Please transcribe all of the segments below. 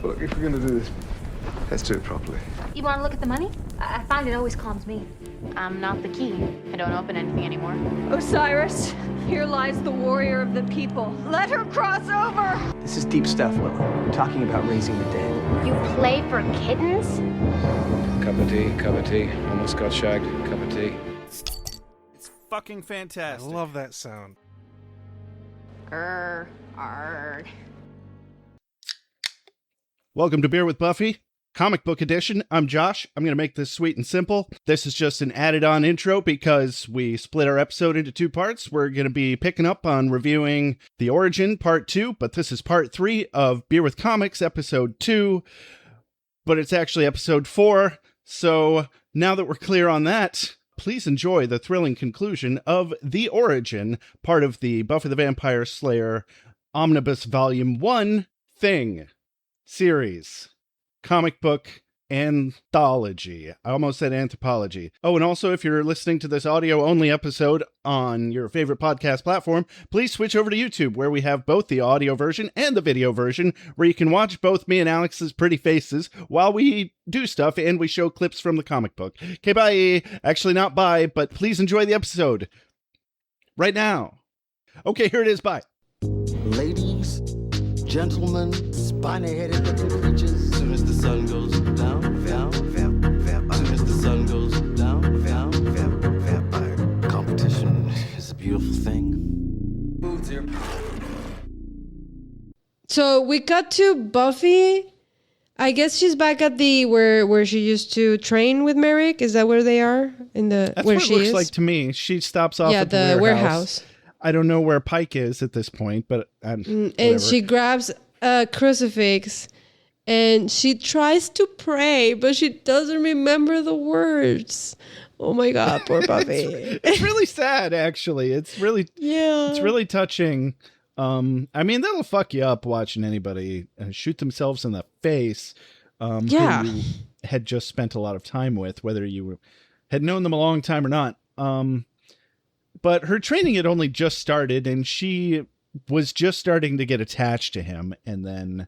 Look, if we're gonna do this, let's do it properly. You want to look at the money? I find it always calms me. I'm not the key. I don't open anything anymore. Osiris, here lies the warrior of the people. Let her cross over! This is deep stuff, Willow. We're talking about raising the dead. You play for kittens? Cup of tea. Almost got shagged. Cup of tea. It's fucking fantastic. I love that sound. Arg. Welcome to Beer with Buffy, comic book edition. I'm Josh. I'm going to make this sweet and simple. This is just an added-on intro because we split our episode into two parts. We're going to be picking up on reviewing The Origin, Part 2, but this is Part 3 of Beer with Comics, Episode 2, but it's actually Episode 4. So now that we're clear on that, please enjoy the thrilling conclusion of The Origin, part of the Buffy the Vampire Slayer Omnibus Volume 1 thing. Series, comic book anthology. I almost said anthropology. Oh, and also if you're listening to this audio-only episode on your favorite podcast platform, please switch over to YouTube, where we have both the audio version and the video version, where you can watch both me and Alex's pretty faces while we do stuff and we show clips from the comic book. Okay, bye. Actually, not bye, but please enjoy the episode right now. Okay, here it is. Bye. Ladies, gentlemen, spiny-headed looking creatures. Soon as the sun goes down. Soon as the sun goes down. Vampire. Competition is a beautiful thing. So we cut to Buffy. I guess she's back at the where she used to train with Merrick. Is that where they are? That's where what she it looks is? like to me. She stops off at the warehouse. I don't know where Pike is at this point, but and she grabs a crucifix and she tries to pray, but she doesn't remember the words. Oh my God, poor Buffy. It's really sad, actually. It's really touching. I mean, that'll fuck you up watching anybody shoot themselves in the face. Who you had just spent a lot of time with, whether you had known them a long time or not. But her training had only just started, and she was just starting to get attached to him, and then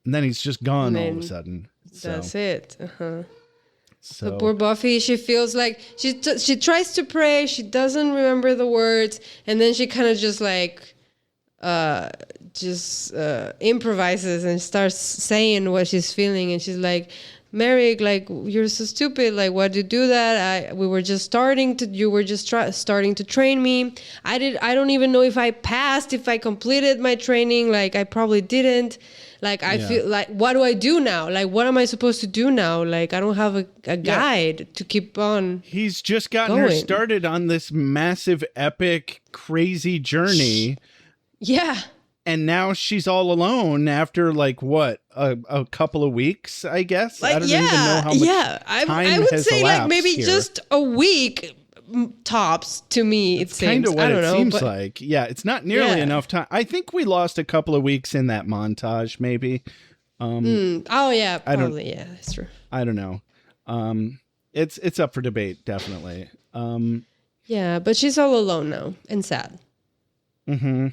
he's just gone all of a sudden. That's it. So the poor Buffy, she feels like she tries to pray, she doesn't remember the words, and then she kind of just like improvises and starts saying what she's feeling, and she's like, Merrick, like, you're so stupid. Like, why'd you do that? You were just starting to train me. I don't even know if I passed, if I completed my training. Like, I probably didn't. Like, I feel like, what do I do now? Like, what am I supposed to do now? Like, I don't have a guide to keep on. He's just gotten her started on this massive, epic, crazy journey. Yeah. And now she's all alone after, like, what, a couple of weeks, I guess? Like, I don't even know how much time I would has say, like, elapsed maybe here. just a week tops to me, it seems. Kind of what I don't know, seems like. Yeah, it's not nearly enough time. I think we lost a couple of weeks in that montage, maybe. Oh, yeah, probably. Yeah, that's true. I don't know. It's up for debate, definitely. Yeah, but she's all alone now and sad. Mm-hmm.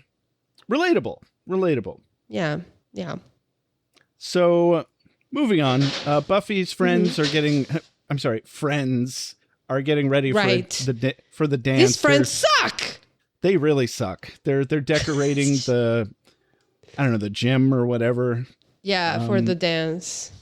Relatable. Yeah. So, moving on. Buffy's friends are getting... I'm sorry, friends are getting ready for the dance. These friends suck! They really suck. They're decorating the gym or whatever. Yeah, for the dance.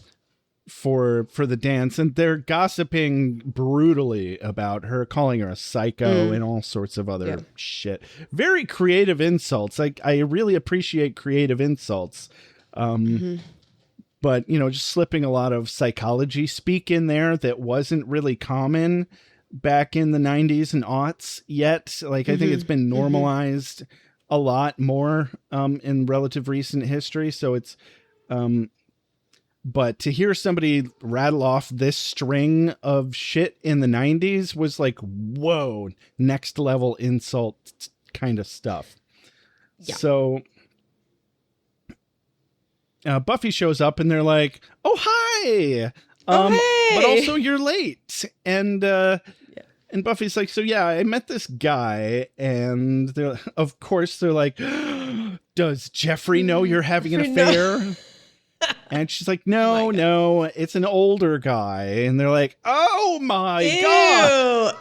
For the dance, and they're gossiping brutally about her, calling her a psycho and all sorts of other shit. Very creative insults. Like, I really appreciate creative insults. But, just slipping a lot of psychology speak in there that wasn't really common back in the 90s and aughts yet. Like, I think it's been normalized a lot more in relative recent history. So it's... But to hear somebody rattle off this string of shit in the 90s was like, whoa, next level insult kind of stuff. Yeah. So Buffy shows up and they're like, oh, hi. Hey. But also you're late. And Buffy's like, so yeah, I met this guy. And of course they're like, does Jeffrey know you're having an Jeffrey, no. affair? And she's like, no, it's an older guy. And they're like, oh my God.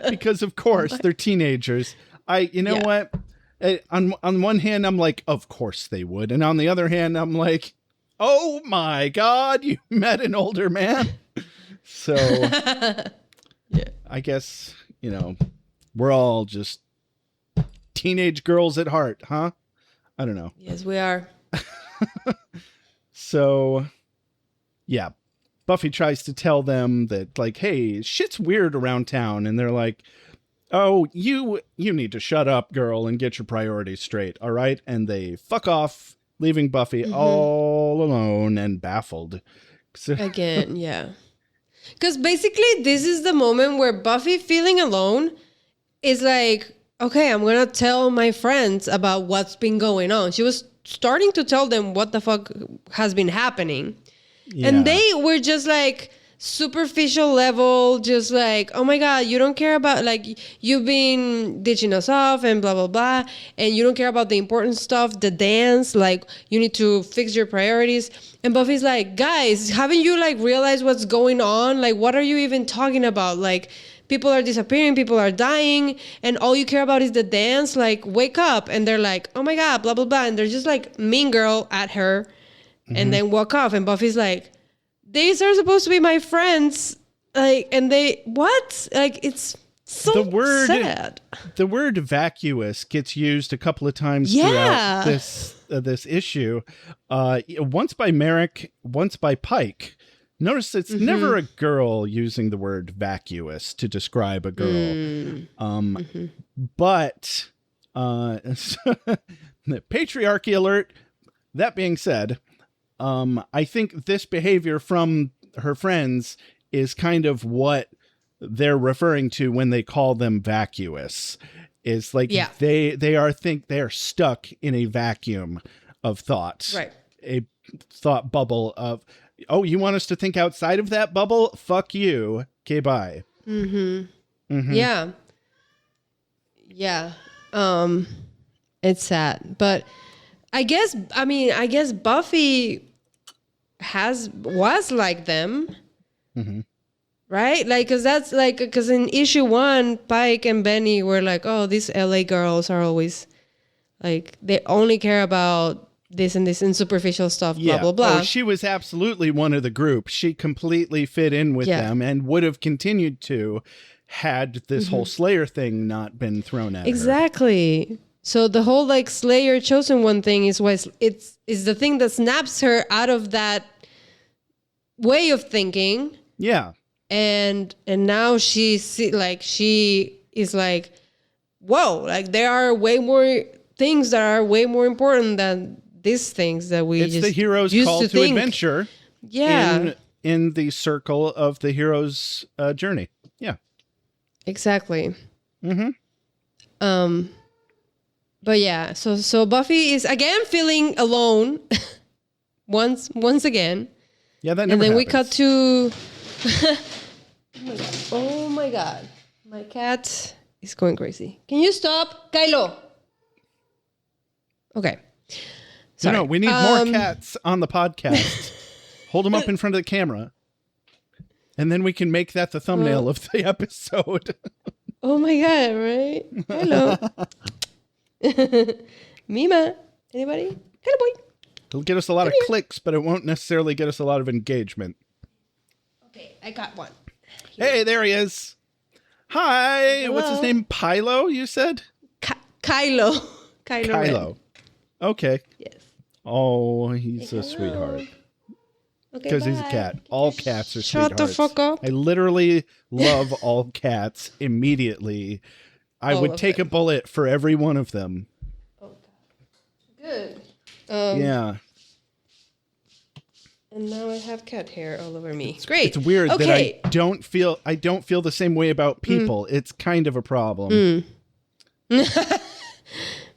Because of course they're teenagers. What? On one hand, I'm like, of course they would. And on the other hand, I'm like, oh my God, you met an older man. So Yeah. I guess, we're all just teenage girls at heart, huh? I don't know. Yes, we are. So, yeah, Buffy tries to tell them that, like, hey, shit's weird around town. And they're like, oh, you need to shut up, girl, and get your priorities straight. All right. And they fuck off, leaving Buffy all alone and baffled. Again, yeah. Because basically, this is the moment where Buffy feeling alone is like, okay, I'm going to tell my friends about what's been going on. She was starting to tell them what the fuck has been happening. Yeah. And they were just like superficial level, just like, oh my God, you don't care about, like, you've been ditching us off and blah, blah, blah. And you don't care about the important stuff, the dance, like, you need to fix your priorities. And Buffy's like, guys, haven't you, like, realized what's going on? Like, what are you even talking about? Like, people are disappearing, people are dying, and all you care about is the dance. Like, wake up. And they're like, oh my God, blah, blah, blah. And they're just like mean girl at her and then walk off. And Buffy's like, these are supposed to be my friends. Like, and they, what? Like, it's so sad. The word vacuous gets used a couple of times throughout this issue. Once by Merrick, once by Pike. Notice it's never a girl using the word vacuous to describe a girl. But patriarchy alert. That being said, I think this behavior from her friends is kind of what they're referring to when they call them vacuous. Is like they are stuck in a vacuum of thought. Right. A thought bubble of, oh, you want us to think outside of that bubble? Fuck you. Okay, bye. Yeah. Yeah. It's sad. But I guess Buffy was like them. Right? Like, because in issue 1, Pike and Benny were like, oh, these LA girls are always like, they only care about this and this and superficial stuff, blah, blah, blah. Oh, she was absolutely one of the group. She completely fit in with them and would have continued to had this whole Slayer thing not been thrown at her. Exactly. So the whole like Slayer chosen one thing is the thing that snaps her out of that way of thinking. Yeah. And now she is like, whoa, like there are way more things that are way more important than these things that we it's just the hero's call to think. adventure. Yeah. In the circle of the hero's journey. Yeah. Exactly. But yeah, so Buffy is again feeling alone once again. Yeah, that never And then happens. we cut to Oh my god. My cat is going crazy. Can you stop? Kylo. Okay. Sorry. No, we need more cats on the podcast. Hold them up in front of the camera. And then we can make that the thumbnail of the episode. Oh my god, right? Hello. Mima. Anybody? Hello, boy. It'll get us a lot of clicks, but it won't necessarily get us a lot of engagement. Okay, I got one. Hey, there he is. Hi. Hello. What's his name? Pilo, you said? Kylo. Kylo. Okay. Yes. Oh, he's a sweetheart. Because he's a cat. All cats are Shut sweethearts. the fuck up. I literally love all cats immediately. I would take a bullet for every one of them. Oh, God. Good. Yeah. And now I have cat hair all over me. Great. It's weird that I don't feel the same way about people. It's kind of a problem.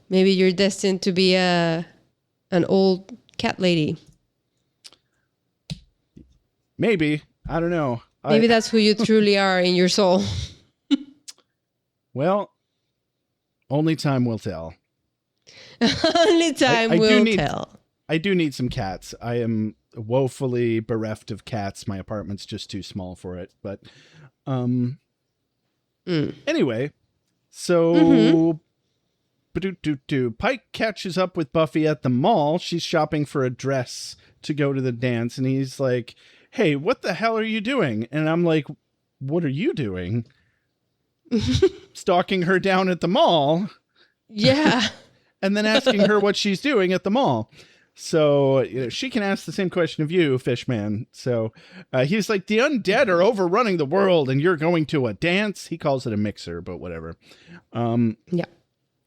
Maybe you're destined to be an old cat lady. Maybe. I don't know. Maybe that's who you truly are in your soul. Well, only time will tell. Only time will tell. I do need some cats. I am woefully bereft of cats. My apartment's just too small for it. But anyway, so Pike catches up with Buffy at the mall. She's shopping for a dress to go to the dance, and he's like, "Hey, what the hell are you doing?" And I'm like, "What are you doing?" Stalking her down at the mall. Yeah. And then asking her what she's doing at the mall. So she can ask the same question of you, Fishman. So he's like, the undead are overrunning the world and you're going to a dance. He calls it a mixer, but whatever. Yeah.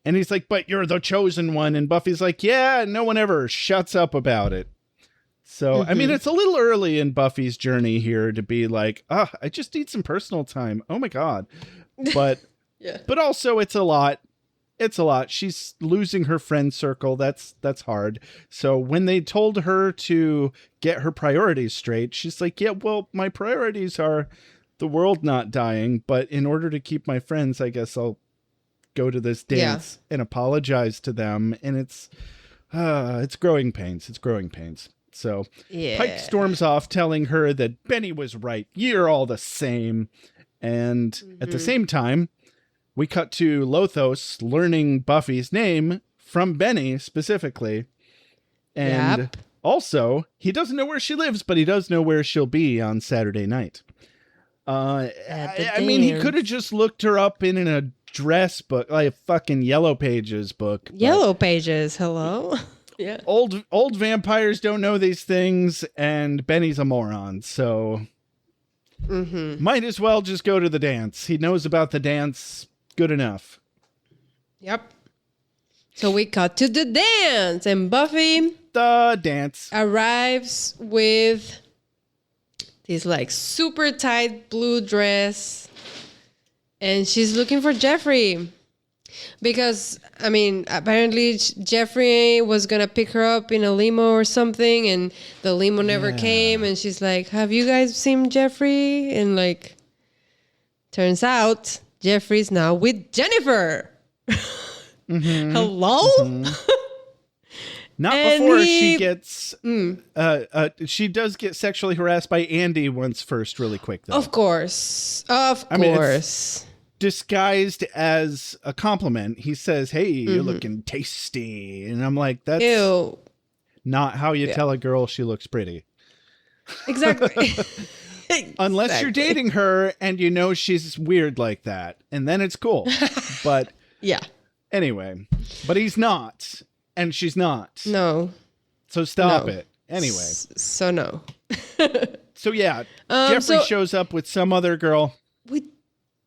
And he's like, but you're the chosen one. And Buffy's like, yeah, no one ever shuts up about it. So, I mean, it's a little early in Buffy's journey here to be like, I just need some personal time. Oh, my God. But but also it's a lot. It's a lot. She's losing her friend circle. That's hard. So when they told her to get her priorities straight, she's like, yeah, well, my priorities are the world not dying. But in order to keep my friends, I guess I'll go to this dance and apologize to them. And it's growing pains. It's growing pains. So Pike storms off telling her that Benny was right. You're all the same. And at the same time, we cut to Lothos learning Buffy's name from Benny specifically. And also, he doesn't know where she lives, but he does know where she'll be on Saturday night. I mean, he could have just looked her up in an address book, like a fucking Yellow Pages book. Yellow Pages, hello? Yeah. Old vampires don't know these things, and Benny's a moron, so might as well just go to the dance. He knows about the dance. Good enough. Yep. So we cut to the dance, and Buffy arrives with this like super tight blue dress, and she's looking for Jeffrey because, I mean, apparently Jeffrey was gonna pick her up in a limo or something, and the limo never came, and she's like, "Have you guys seen Jeffrey?" And like, turns out Jeffrey's now with Jennifer. Hello? Not and before she gets... she does get sexually harassed by Andy once first, really quick, though. Of course. Of course. Disguised as a compliment. He says, hey, you're looking tasty. And I'm like, that's not how you tell a girl she looks pretty. Exactly. Unless you're dating her and you know she's weird like that. And then it's cool. But anyway. But he's not. And she's not. No. So stop it. Anyway. So no. So yeah. Jeffrey shows up with some other girl. With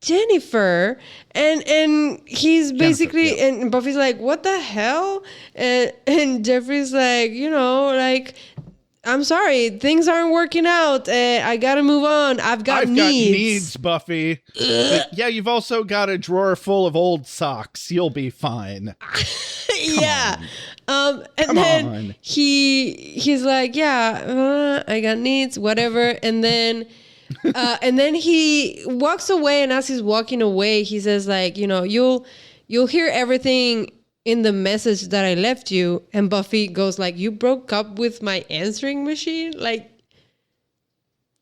Jennifer. And he's basically... And Buffy's like, what the hell? And Jeffrey's like, you know, like... I'm sorry, things aren't working out. I gotta move on. I've got needs, Buffy. Yeah, you've also got a drawer full of old socks. You'll be fine. And then he's like, I got needs, whatever. And then he walks away, and as he's walking away, he says, like, you know, you'll hear everything in the message that I left you. And Buffy goes like, you broke up with my answering machine? Like,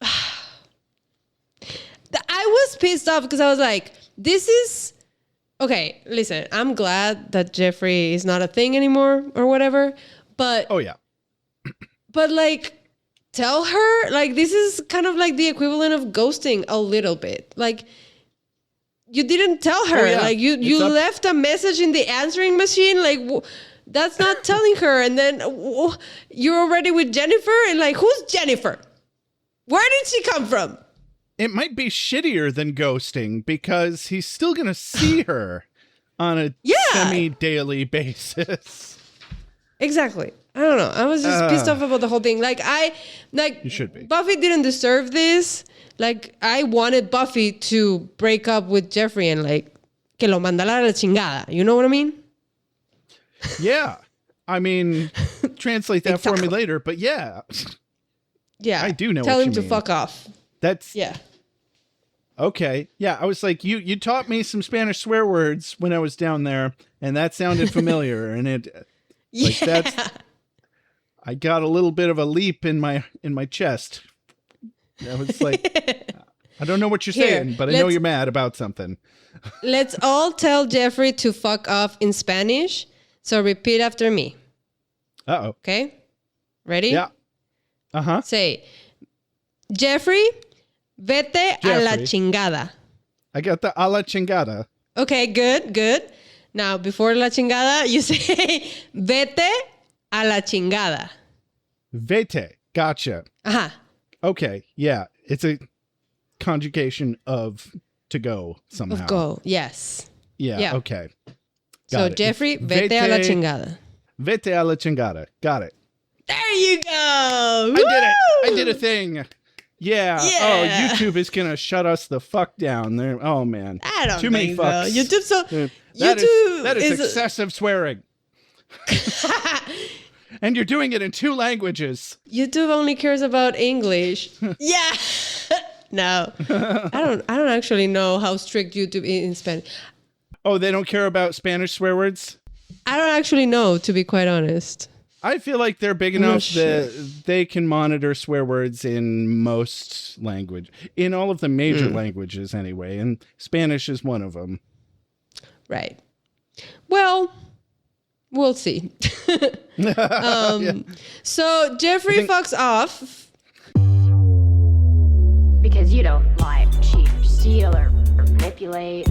I was pissed off because I was like, this is... Okay, listen, I'm glad that Jeffrey is not a thing anymore or whatever, but... Oh, yeah. But, like, tell her, like, this is kind of like the equivalent of ghosting a little bit. Like... You didn't tell her. Like, you left a message in the answering machine. Like, that's not telling her. And then you're already with Jennifer. And, like, who's Jennifer? Where did she come from? It might be shittier than ghosting because he's still going to see her on a semi-daily basis. Exactly. I don't know. I was just pissed off about the whole thing. You should be. Buffy didn't deserve this. Like, I wanted Buffy to break up with Jeffrey and, like, que lo mandara a la chingada. You know what I mean? Yeah. I mean, translate that for me later, but yeah. Yeah. I do know Tell what him you to fuck off. That's... Yeah. Okay. Yeah, I was like, you taught me some Spanish swear words when I was down there, and that sounded familiar, and Like that's. I got a little bit of a leap in my chest. I was like, I don't know what you're saying, but I know you're mad about something. Let's all tell Jeffrey to fuck off in Spanish. So repeat after me. Uh-oh. Okay? Ready? Yeah. Uh-huh. Say, Jeffrey, vete a la chingada. I got the a la chingada. Okay, good. Now, before la chingada, you say, vete a la chingada. Vete. Gotcha. Uh-huh. Okay. Yeah. It's a conjugation of to go somehow. Of go, yes. Yeah. Okay. So, Jeffrey, vete a la chingada. Vete a la chingada. Got it. There you go. I did it. I did a thing. Yeah. Oh, YouTube is going to shut us the fuck down. There. Oh, man. I don't Too many think fucks. so. That is excessive swearing. And you're doing it in 2 languages. YouTube only cares about English. Yeah. No. I don't actually know how strict YouTube is in Spanish. Oh, they don't care about Spanish swear words? I don't actually know, to be quite honest. I feel like they're big enough that they can monitor swear words in most language, in all of the major languages anyway, and Spanish is one of them. Right. Well, we'll see. So Jeffrey fucks off. Because you don't lie, cheat, steal, or manipulate.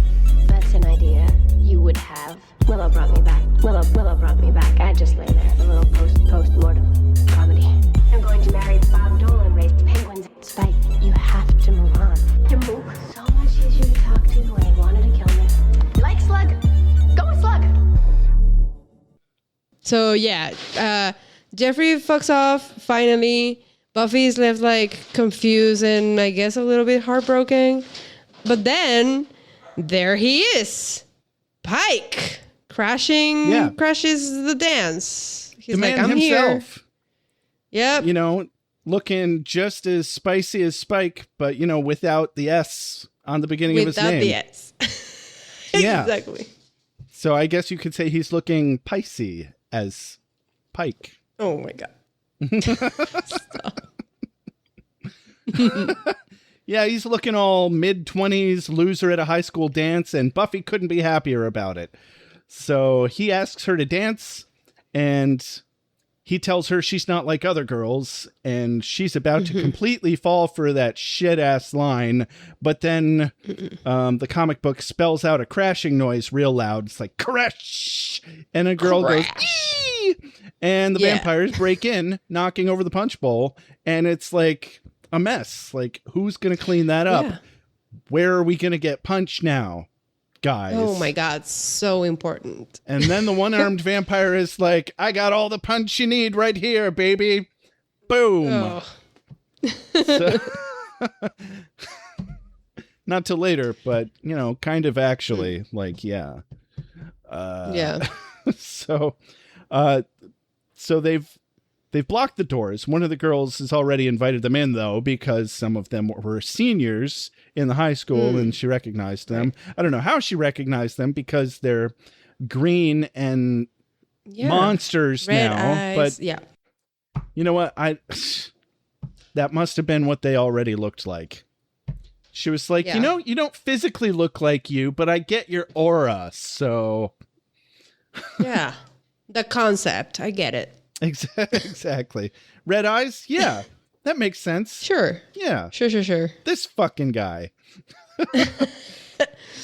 That's an idea you would have. Willow brought me back. Willow brought me back. I just lay there. A little post-mortem comedy. I'm going to marry Bob Dole and raise penguins. Spike, you have to move on. To move. So much easier to talk to when he wanted to kill me. You like Slug? Go with Slug. So yeah, Jeffrey fucks off. Finally, Buffy's left like confused and I guess a little bit heartbroken. But then there he is, Pike, crashes the dance. He's the like, man I'm himself. Here. Yep. You know, looking just as spicy as Spike, but you know, without the S on the beginning of his name. Without the S. Yeah. Exactly. So I guess you could say he's looking picey as Pike. Oh my god. Yeah, he's looking all mid-20s, loser at a high school dance, and Buffy couldn't be happier about it. So he asks her to dance, and he tells her she's not like other girls, and she's about to completely fall for that shit-ass line, but then the comic book spells out a crashing noise real loud. It's like, crash! And a girl goes, ee! And the vampires break in, knocking over the punch bowl, and it's like a mess. Like, who's going to clean that up? Yeah. Where are we going to get punch now, guys? Oh my god, so important. And then the one-armed vampire is like, I got all the punch you need right here, baby. Boom. Oh. So, not till later, but, you know, kind of actually. Like, yeah. Yeah. So they've blocked the doors. One of the girls has already invited them in, though, because some of them were seniors in the high school, and she recognized them. I don't know how she recognized them, because they're green and monsters Red now. eyes. But yeah, you know what? That must have been what they already looked like. She was like, you know, you don't physically look like you, but I get your aura, so... Yeah. The concept. I get it. Exactly. Red eyes? Yeah. That makes sense. Sure. Yeah. Sure. This fucking guy.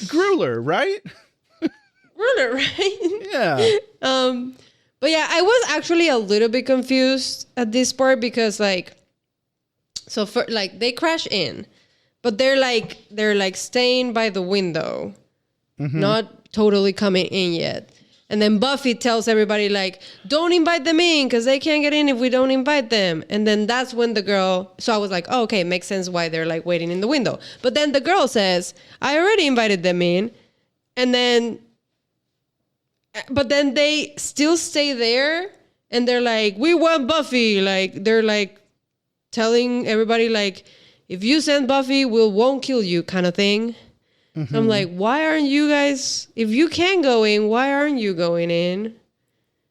Grueler, right? Ruler, right? Yeah. But yeah, I was actually a little bit confused at this part because they crash in, but they're like staying by the window, not totally coming in yet. And then Buffy tells everybody, like, don't invite them in because they can't get in if we don't invite them. And then that's when the girl... So I was like, oh, okay, makes sense why they're, like, waiting in the window. But then the girl says, I already invited them in. And then... But then they still stay there. And they're like, we want Buffy. Like, they're, like, telling everybody, like, if you send Buffy, we won't kill you kind of thing. So I'm like, why aren't you guys, if you can go in, why aren't you going in?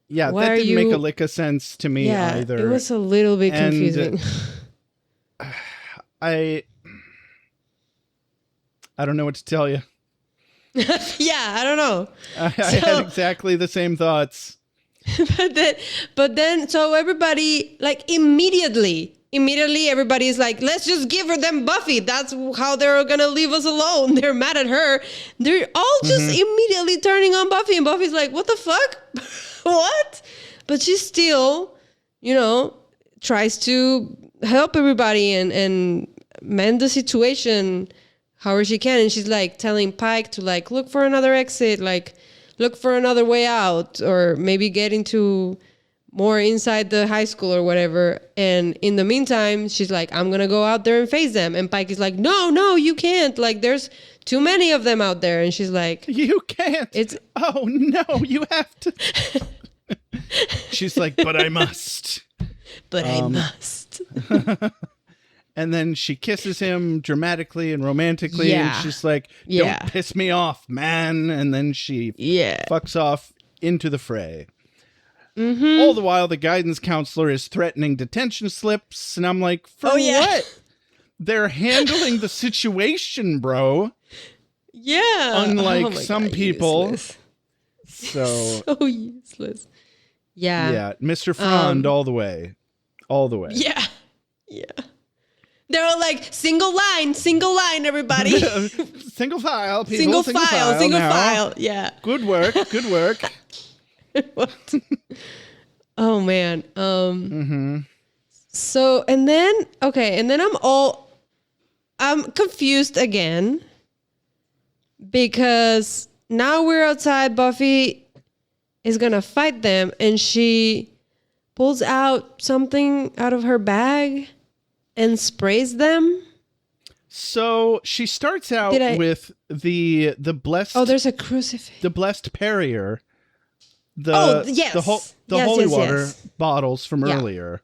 Yeah, Why that are didn't make you- a lick of sense to me Yeah, either. it was a little bit And, confusing. I don't know what to tell you. Yeah, I don't know. I had exactly the same thoughts. but then so everybody like immediately everybody's like, let's just give her them Buffy. That's how they're gonna leave us alone. They're mad at her. They're all just immediately turning on Buffy, and Buffy's like, what the fuck? What? But she still, tries to help everybody and mend the situation however she can. And she's like telling Pike to like look for another exit, like look for another way out, or maybe get into more inside the high school or whatever. And in the meantime, she's like, I'm going to go out there and face them. And Pike is like, no, you can't. Like, there's too many of them out there. And she's like, you can't. Oh, no, you have to. She's like, but I must. But I must. And then she kisses him dramatically and romantically. Yeah. And she's like, don't piss me off, man. And then she fucks off into the fray. Mm-hmm. All the while, the guidance counselor is threatening detention slips. And I'm like, for what? They're handling the situation, bro. Yeah. Unlike some people. Useless. So useless. Yeah. Yeah. Mr. Frond all the way. All the way. Yeah. Yeah. They're all like, single line, everybody. Single file, people. Single file. Yeah. Good work. What? Oh man. So and then I'm confused again because now we're outside. Buffy is gonna fight them, and she pulls out something out of her bag and sprays them. So she starts out with the blessed. Oh, there's a crucifix. The blessed Perrier. The holy water bottles from earlier.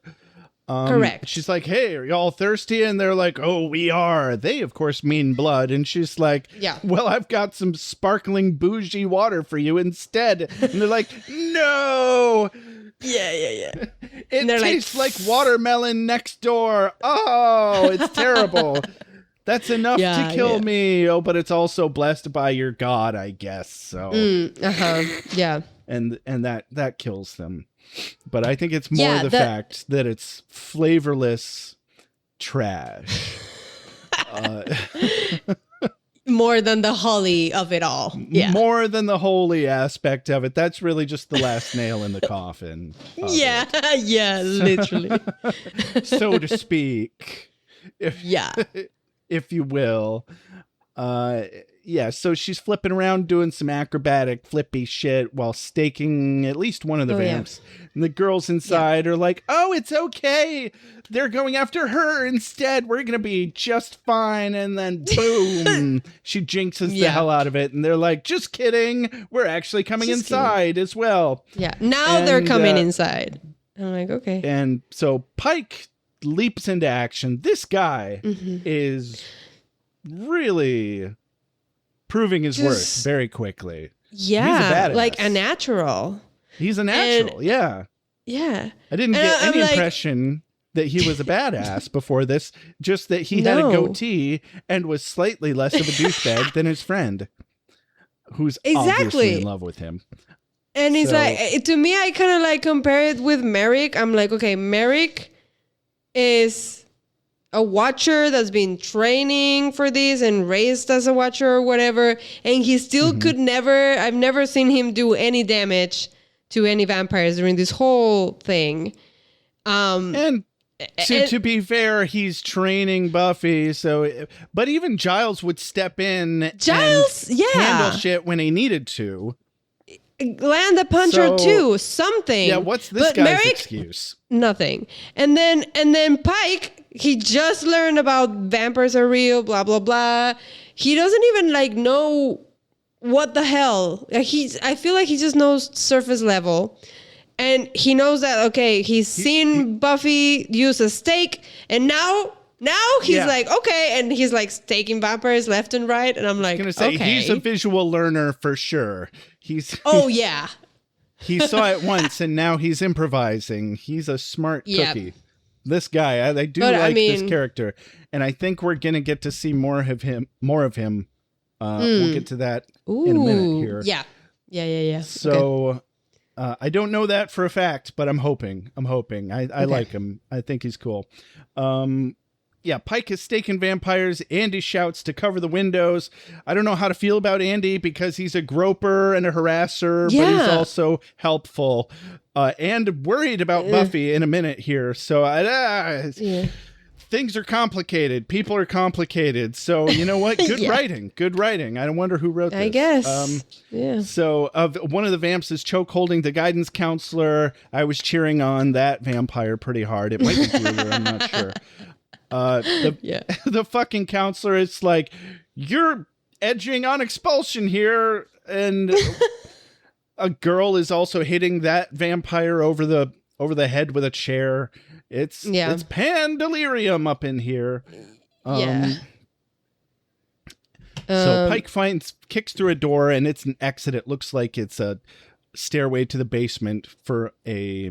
Correct. She's like, hey, are y'all thirsty? And they're like, oh, we are. They, of course, mean blood. And she's like, well, I've got some sparkling bougie water for you instead. And they're like, no. Yeah. It tastes like watermelon next door. Oh, it's terrible. That's enough to kill me. Oh, but it's also blessed by your God, I guess. So, yeah. And that kills them. But I think it's more the fact that it's flavorless trash. More than the holy of it all. Yeah. More than the holy aspect of it. That's really just the last nail in the coffin. Yeah, literally. So to speak. If you will. So she's flipping around doing some acrobatic flippy shit while staking at least one of the vamps. And the girls inside are like, oh, it's okay. They're going after her instead. We're going to be just fine. And then boom, she jinxes the hell out of it. And they're like, just kidding. We're actually coming inside as well. Yeah. Now they're coming inside. I'm like, okay. And so Pike leaps into action. This guy is really proving his worth very quickly. Yeah, he's a badass. like a natural. He's a natural, yeah. I didn't get any impression that he was a badass before this, just that he had a goatee and was slightly less of a douchebag than his friend, who's obviously in love with him. And he's like, to me, I kind of like compare it with Merrick. I'm like, okay, Merrick is a watcher that's been training for this and raised as a watcher or whatever, and he still could never, I've never seen him do any damage to any vampires during this whole thing. And to be fair, he's training Buffy, so but even Giles would step in and handle shit when he needed to. Land a punch or two, something. Yeah, what's this guy's excuse? Nothing. And then Pike, he just learned about vampires are real, blah blah blah. He doesn't even know what the hell. I feel like he just knows surface level. And he knows that he's seen Buffy use a stake, and now he's like, okay, and he's like staking vampires left and right, and I'm like, I was gonna say he's a visual learner for sure. He's He saw it once, and now he's improvising. He's a smart cookie. This guy, I do like this character, and I think we're gonna get to see more of him. We'll get to that in a minute here. Yeah. So, I don't know that for a fact, but I'm hoping. I like him. I think he's cool. Pike is staking vampires. Andy shouts to cover the windows. I don't know how to feel about Andy because he's a groper and a harasser, but he's also helpful. And worried about Buffy in a minute here. So things are complicated. People are complicated. So you know what? Good writing. I wonder who wrote this. I guess. So one of the vamps is choke holding the guidance counselor. I was cheering on that vampire pretty hard. It might be Gruber, I'm not sure. The fucking counselor is like, you're edging on expulsion here, and a girl is also hitting that vampire over the head with a chair. It's pan delirium up in here. So Pike kicks through a door, and it's an exit. It looks like it's a stairway to the basement for a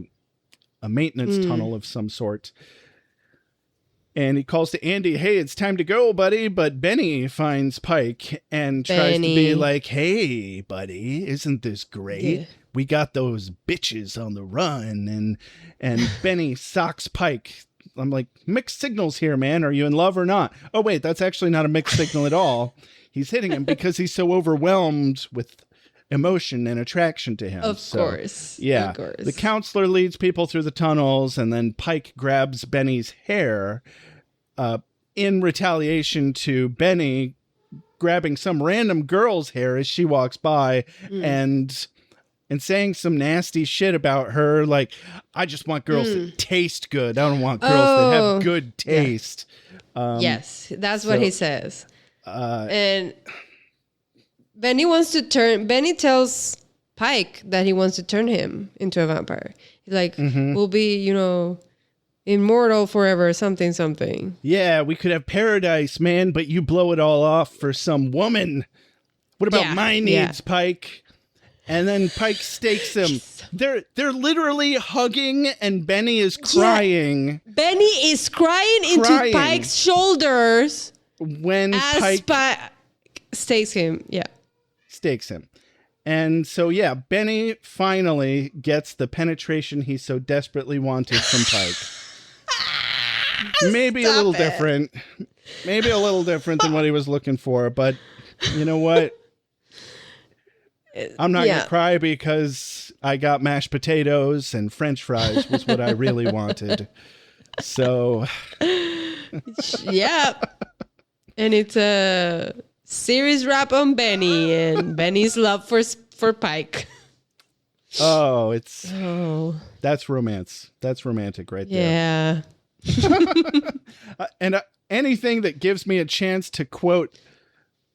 maintenance tunnel of some sort. And he calls to Andy, hey, it's time to go, buddy. But Benny finds Pike and tries to be like, hey, buddy, isn't this great? Yeah. We got those bitches on the run. And Benny socks Pike. I'm like, mixed signals here, man. Are you in love or not? Oh, wait, that's actually not a mixed signal at all. He's hitting him because he's so overwhelmed with emotion and attraction to him. Of course. Yeah. The counselor leads people through the tunnels, and then Pike grabs Benny's hair in retaliation to Benny grabbing some random girl's hair as she walks by and saying some nasty shit about her. Like, I just want girls that taste good. I don't want girls that have good taste. Yeah. Yes, that's what he says. And Benny tells Pike that he wants to turn him into a vampire. He's like, we'll be, immortal forever, something. Yeah, we could have paradise, man, but you blow it all off for some woman. What about my needs, Pike? And then Pike stakes him. They're literally hugging, and Benny is crying. Yeah. Benny is crying into Pike's shoulders when Pike stakes him. Yeah. Stakes him. And so, Benny finally gets the penetration he so desperately wanted from Pike. Maybe a little different. Maybe a little different than what he was looking for. But you know what? I'm not going to cry because I got mashed potatoes and French fries was what I really wanted. So. Yeah. And it's a series wrap on Benny and Benny's love for Pike. That's romance. That's romantic right there. Yeah. And anything that gives me a chance to quote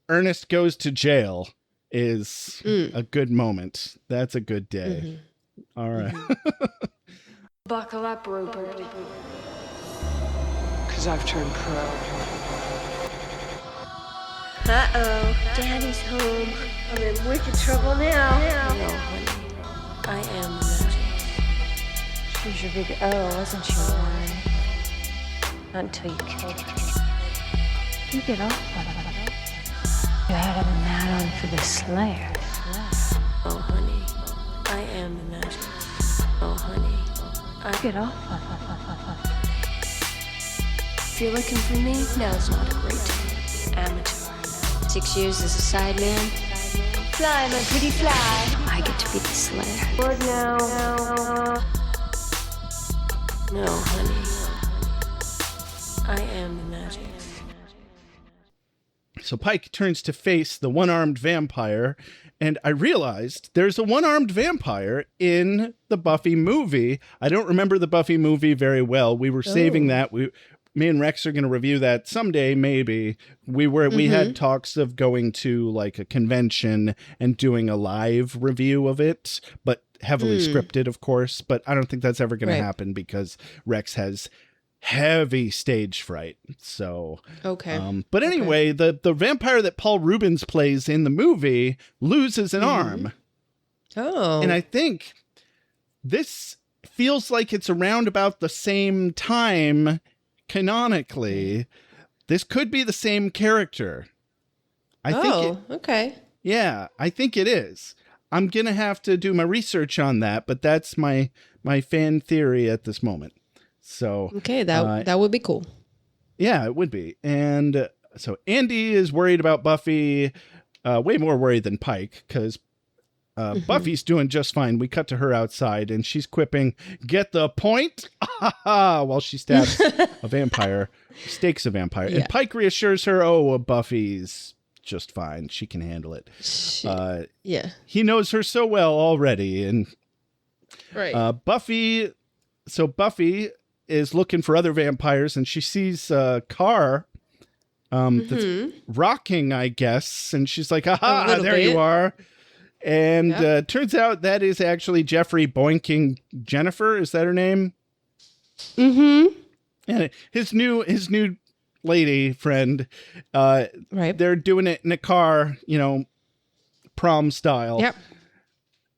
Ernest Goes to Jail is a good moment. That's a good day. All right. Buckle up, Rupert. Because I've turned pro. Uh-oh, Daddy's home. I'm in wicked trouble now. No, honey. I am magic. She's your big O, wasn't she, Warren? Not until you killed her. You get off of it. You had him mad on for the Slayer. Oh, honey. I am the magic. Oh, honey. I get off of If you're looking for me, now's not a great time. Amateur. 6 years as a sideman. Fly, my pretty fly. I get to be the Slayer. Lord, now. No, honey. I am the magic. So Pike turns to face the one-armed vampire, and I realized there's a one-armed vampire in the Buffy movie. I don't remember the Buffy movie very well. We were saving that. Me and Rex are going to review that someday, maybe. We had talks of going to like a convention and doing a live review of it, but heavily scripted, of course. But I don't think that's ever going to happen because Rex has heavy stage fright. So but anyway, the vampire that Paul Rubens plays in the movie loses an arm. Oh. And I think this feels like it's around about the same time canonically. This could be the same character. I think okay. Yeah, I think it is. I'm going to have to do my research on that, but that's my fan theory at this moment. So okay, that would be cool. Yeah, it would be. And so Andy is worried about Buffy, way more worried than Pike, because Buffy's doing just fine. We cut to her outside, and she's quipping, "Get the point?" while she stabs a vampire, stakes a vampire. Yeah. And Pike reassures her, "Oh, Buffy's just fine. She can handle it." Yeah. He knows her so well already. And right. Buffy is looking for other vampires, and she sees a car that's rocking, I guess. And she's like, "Aha, there you are." And turns out that is actually Jeffrey boinking Jennifer. Is that her name? Mm-hmm. And his new lady friend. Right. They're doing it in a car, prom style. Yep.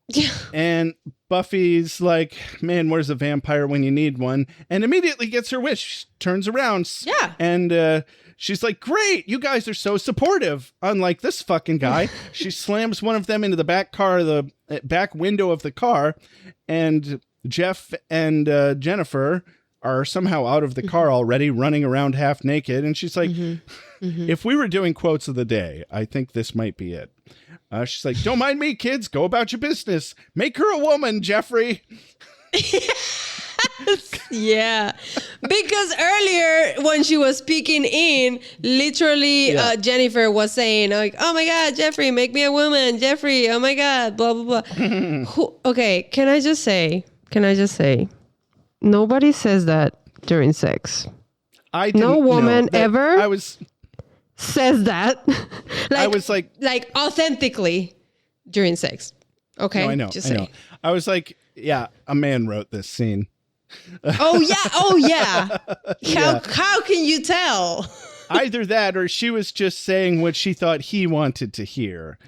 Yeah. And Buffy's like, "Man, where's a vampire when you need one?" And immediately gets her wish. Turns around. Yeah. And she's like, "Great, you guys are so supportive." Unlike this fucking guy, she slams one of them into the back back window of the car, and Jeff and Jennifer are somehow out of the car already, running around half naked. And she's like, "If we were doing quotes of the day, I think this might be it." She's like, "Don't mind me, kids. Go about your business. Make her a woman, Jeffrey." Yeah, because earlier when she was speaking in, literally Jennifer was saying like, "Oh my God, Jeffrey, make me a woman, Jeffrey. Oh my God, blah blah blah." Okay, can I just say, nobody says that during sex. No woman ever says that. I was like authentically during sex. Okay, no, I know. Just I know. I was like, yeah, a man wrote this scene. Oh yeah. How can you tell? Either that, or she was just saying what she thought he wanted to hear.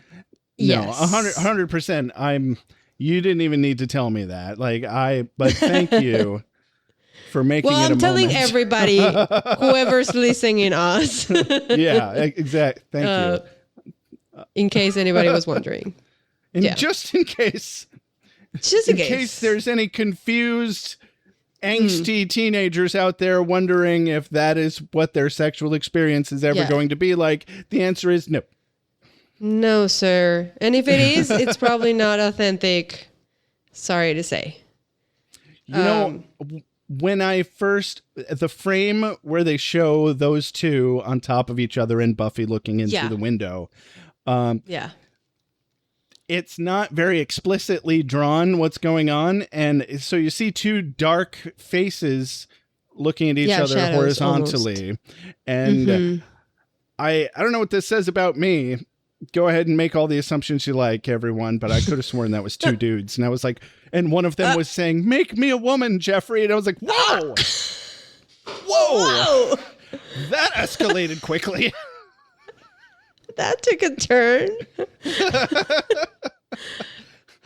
Yes. No, 100%. You didn't even need to tell me that. But thank you for making it a moment. Well, I'm telling everybody, whoever's listening us. Yeah, exactly. Thank you. In case anybody was wondering. Just in case. Just in case there's any confused, angsty teenagers out there wondering if that is what their sexual experience is ever going to be like, the answer is no. No, sir. And if it is, it's probably not authentic. Sorry to say. When the frame where they show those two on top of each other and Buffy looking in through the window. It's not very explicitly drawn what's going on. And so you see two dark faces looking at each other horizontally. Almost. And I don't know what this says about me. Go ahead and make all the assumptions you like, everyone. But I could have sworn that was two dudes. And I was like, and one of them was saying, "Make me a woman, Jeffrey." And I was like, whoa. Whoa. That escalated quickly. That took a turn.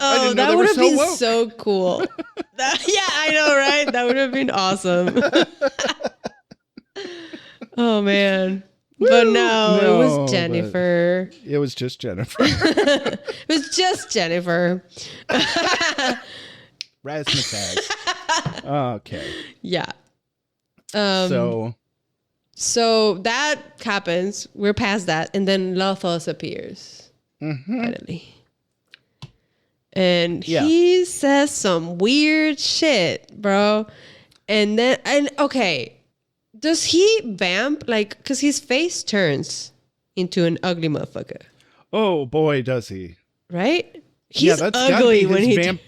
Oh, that would have been so cool. I know, right? That would have been awesome. Oh, man. But no, it was Jennifer. It was just Jennifer. It was just Jennifer. Razzmatazz. Okay. Yeah. So that happens. We're past that. And then Lothos appears. Finally. And he says some weird shit, bro. And okay. Does he vamp? Because his face turns into an ugly motherfucker. Oh, boy, does he. Right? He's ugly when he...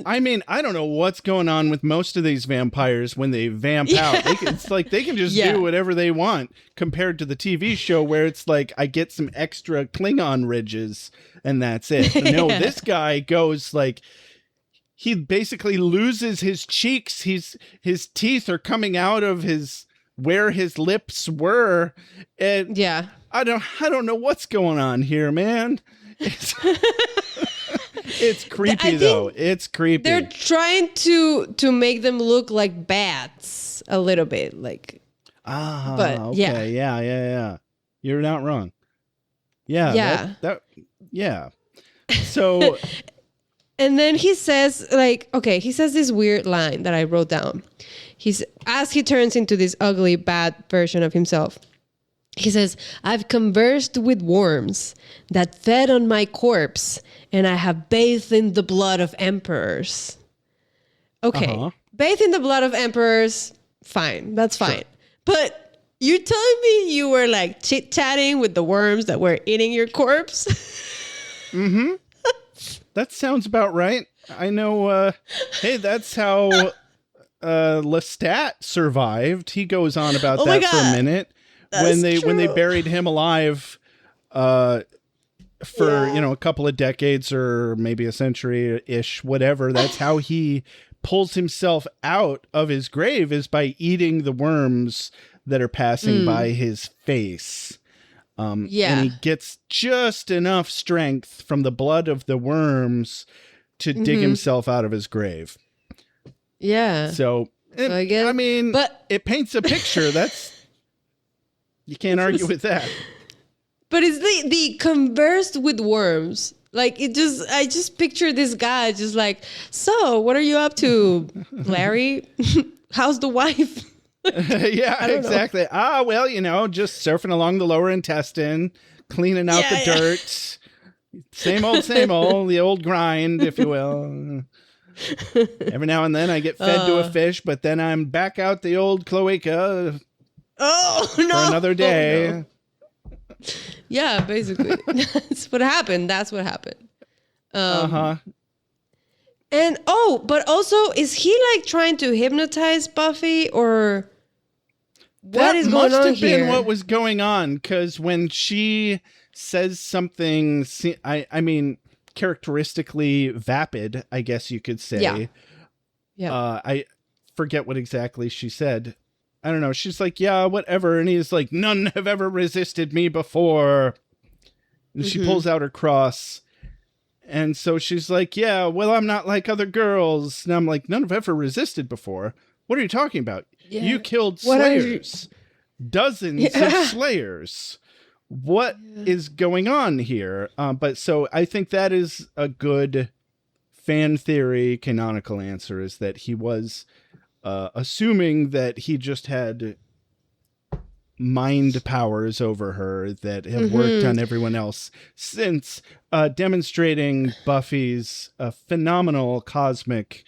I mean, I don't know what's going on with most of these vampires when they vamp out. It's like they can just do whatever they want compared to the TV show where it's like, I get some extra Klingon ridges and that's it. But no, this guy goes like, he basically loses his cheeks. His teeth are coming out of where his lips were. And I don't know what's going on here, man. It's creepy though. It's creepy. They're trying to make them look like bats a little bit, like. But okay. Yeah. You're not wrong. Yeah. Yeah. So. And then he says, like, okay, he says this weird line that I wrote down. As he turns into this ugly, bad version of himself, he says, I've conversed with worms that fed on my corpse, and I have bathed in the blood of emperors. Okay, bathe in the blood of emperors, fine, that's fine. Sure. But you're telling me you were like chit-chatting with the worms that were eating your corpse? Mm-hmm. That sounds about right. I know, hey, that's how Lestat survived. He goes on about that for a minute. When they buried him alive for, a couple of decades or maybe a century-ish, whatever, that's how he pulls himself out of his grave, is by eating the worms that are passing by his face. And he gets just enough strength from the blood of the worms to dig himself out of his grave. Yeah. So it paints a picture. You can't argue with that. But it's the conversed with worms. Like I just picture this guy just like, so what are you up to, Larry? How's the wife? Yeah, exactly. Well, just surfing along the lower intestine, cleaning out the dirt. Same old, the old grind, if you will. Every now and then I get fed to a fish, but then I'm back out the old cloaca for another day. Oh, no. Yeah, basically. That's what happened. And but also, is he like trying to hypnotize Buffy, or what is going on here? That must have been what was going on, because when she says something, I mean, characteristically vapid, I guess you could say. Yeah. I forget what exactly she said. I don't know. She's like, yeah, whatever. And he's like, none have ever resisted me before. And she pulls out her cross. And so she's like, yeah, well, I'm not like other girls. And I'm like, none have ever resisted before. What are you talking about? Yeah. You killed slayers. Dozens of slayers. What is going on here? But so I think that is a good fan theory canonical answer, is that he was assuming that he just had mind powers over her that have worked on everyone else since, demonstrating Buffy's phenomenal cosmic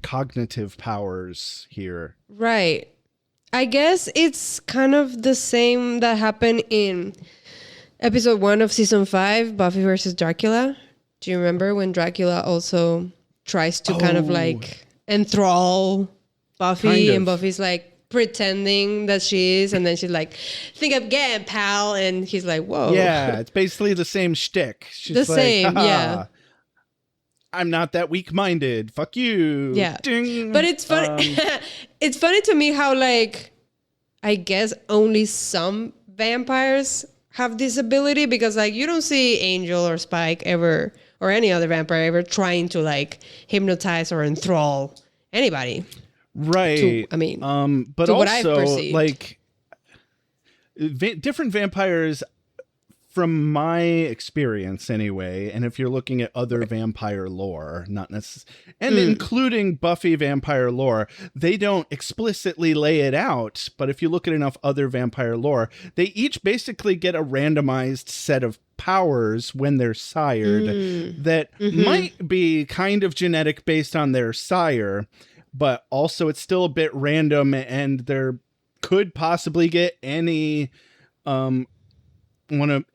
cognitive powers here. Right. I guess it's kind of the same that happened in episode 1 of season 5, Buffy versus Dracula. Do you remember when Dracula also tries to kind of like enthrall Buffy, and Buffy's like pretending that she is, and then she's like, think again, pal, and he's like, whoa. Yeah, it's basically the same shtick. She's the same, yeah. I'm not that weak-minded. Fuck you. Yeah. Ding. But it's funny. It's funny to me how, like, I guess only some vampires have this ability, because, like, you don't see Angel or Spike ever, or any other vampire ever trying to, like, hypnotize or enthrall anybody. Right. But to also, what I've perceived. like, different vampires, from my experience anyway, and if you're looking at other vampire lore, not necessarily, and including Buffy vampire lore, they don't explicitly lay it out, but if you look at enough other vampire lore, they each basically get a randomized set of powers when they're sired that might be kind of genetic based on their sire, but also it's still a bit random, and there could possibly get any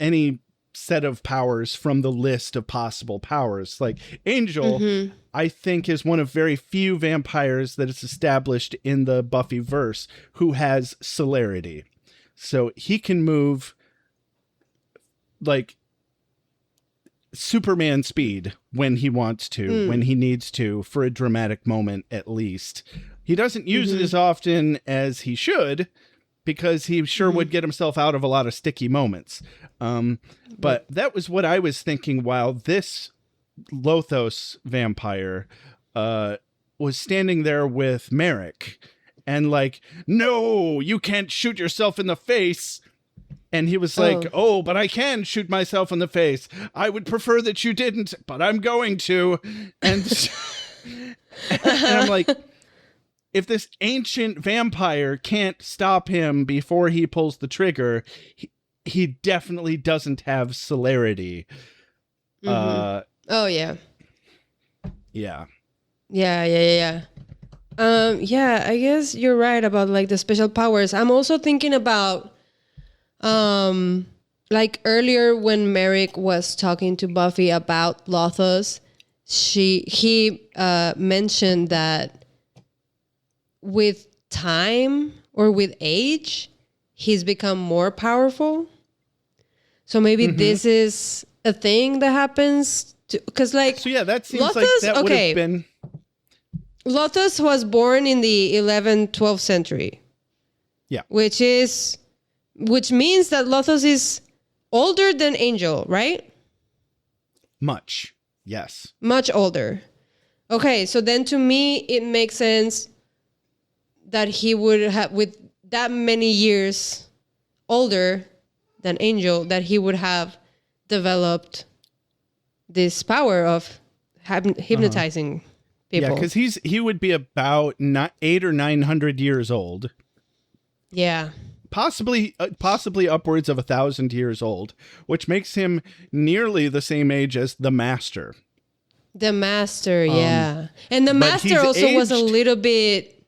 any set of powers from the list of possible powers. Like Angel, I think, is one of very few vampires that is established in the Buffy verse who has celerity. So he can move like Superman speed when he wants to, when he needs to, for a dramatic moment at least. He doesn't use it as often as he should, because he sure would get himself out of a lot of sticky moments. But that was what I was thinking while this Lothos vampire was standing there with Merrick and like, no, you can't shoot yourself in the face. And he was like, oh, but I can shoot myself in the face. I would prefer that you didn't, but I'm going to. And, and I'm like, if this ancient vampire can't stop him before he pulls the trigger, he definitely doesn't have celerity. Oh, yeah. Yeah. Yeah, I guess you're right about like the special powers. I'm also thinking about like earlier when Merrick was talking to Buffy about Lothos, he mentioned that with time or with age, he's become more powerful. So maybe this is a thing that happens because like so yeah, that seems Lothos, like that would have been. Lothos was born in the 11th, 12th century. Yeah. Which means that Lothos is older than Angel, right? Much. Yes. Much older. Okay, so then to me, it makes sense that he would have, with that many years older than Angel, that he would have developed this power of hypnotizing people. Yeah, because he would be about 800 or 900 years old. Yeah. Possibly upwards of 1,000 years old, which makes him nearly the same age as the Master. The Master, yeah. And the Master also was a little bit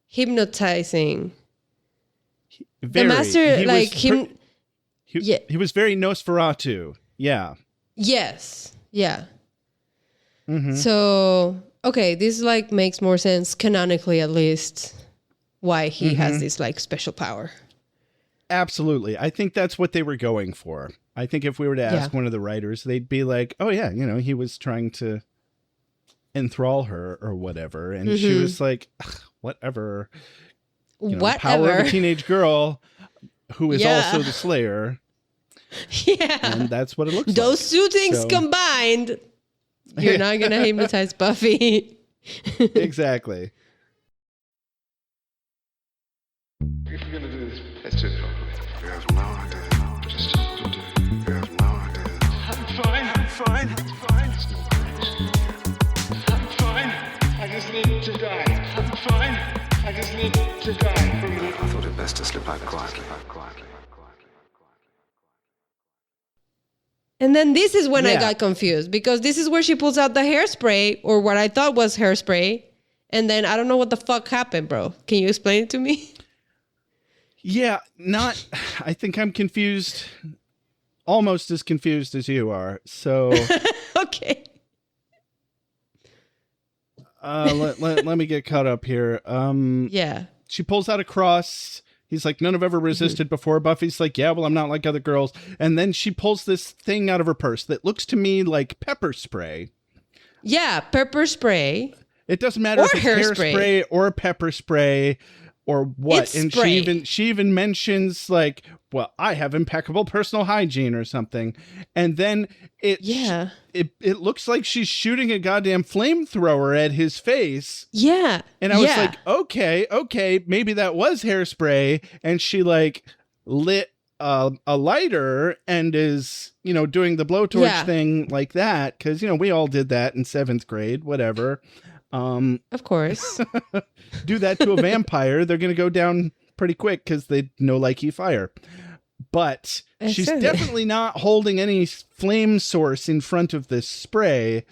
hypnotizing. Very. The Master, like him... He was very Nosferatu. Yeah. Yes. Yeah. So, okay, this like makes more sense canonically, at least, why he has this like special power. Absolutely. I think that's what they were going for. I think if we were to ask one of the writers, they'd be like, oh yeah, he was trying to enthrall her or whatever. And she was like, whatever. Whatever. Power of a teenage girl who is also the Slayer. Yeah. And that's what it looks like. Those two things combined, you're not going to hypnotize Buffy. Exactly. If you're going to do this, let's do it properly. You have no idea. Just do it. You have no idea. I'm fine. I'm fine. I just need to die. I'm fine. I just need to die. I thought it best to slip out quietly. And then this is when I got confused, because this is where she pulls out the hairspray, or what I thought was hairspray. And then I don't know what the fuck happened, bro. Can you explain it to me? Yeah, I think I'm confused, almost as confused as you are. So, okay. let me get caught up here. Yeah. She pulls out a cross. He's like, none have ever resisted before. Buffy's like, yeah, well, I'm not like other girls. And then she pulls this thing out of her purse that looks to me like pepper spray. Yeah, pepper spray. It doesn't matter if it's hairspray or pepper spray or what. It's and spray. she even mentions like, well, I have impeccable personal hygiene or something. And then it looks like she's shooting a goddamn flamethrower at his face. Yeah. And I was like, okay, maybe that was hairspray. And she like lit a lighter and is, doing the blowtorch thing like that. Cause we all did that in 7th grade, whatever. Of course. Do that to a vampire, they're going to go down pretty quick because they know likey fire. But she's definitely not holding any flame source in front of this spray.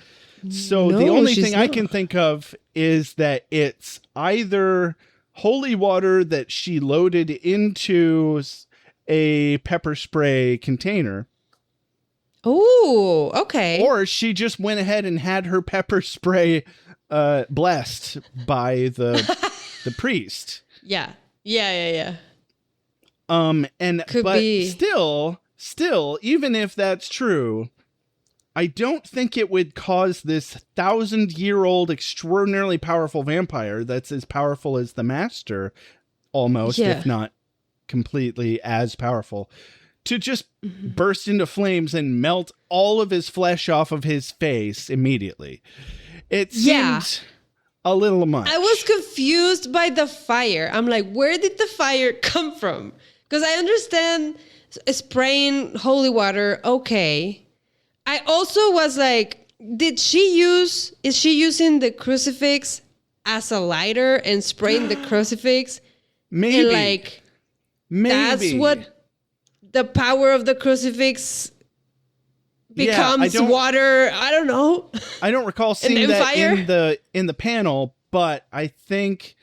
So the only thing I can think of is that it's either holy water that she loaded into a pepper spray container. Oh, okay. Or she just went ahead and had her pepper spray blessed by the priest. Yeah. Could be. Still, even if that's true, I don't think it would cause this 1,000-year-old extraordinarily powerful vampire that's as powerful as the Master, almost, if not completely as powerful, to just burst into flames and melt all of his flesh off of his face immediately. It seemed a little much. I was confused by the fire. I'm like, where did the fire come from? Because I understand spraying holy water, okay. I also was like, is she using the crucifix as a lighter and spraying the crucifix? Maybe. And like, that's what the power of the crucifix becomes water. I don't know. I don't recall seeing that fire? in the panel, but I think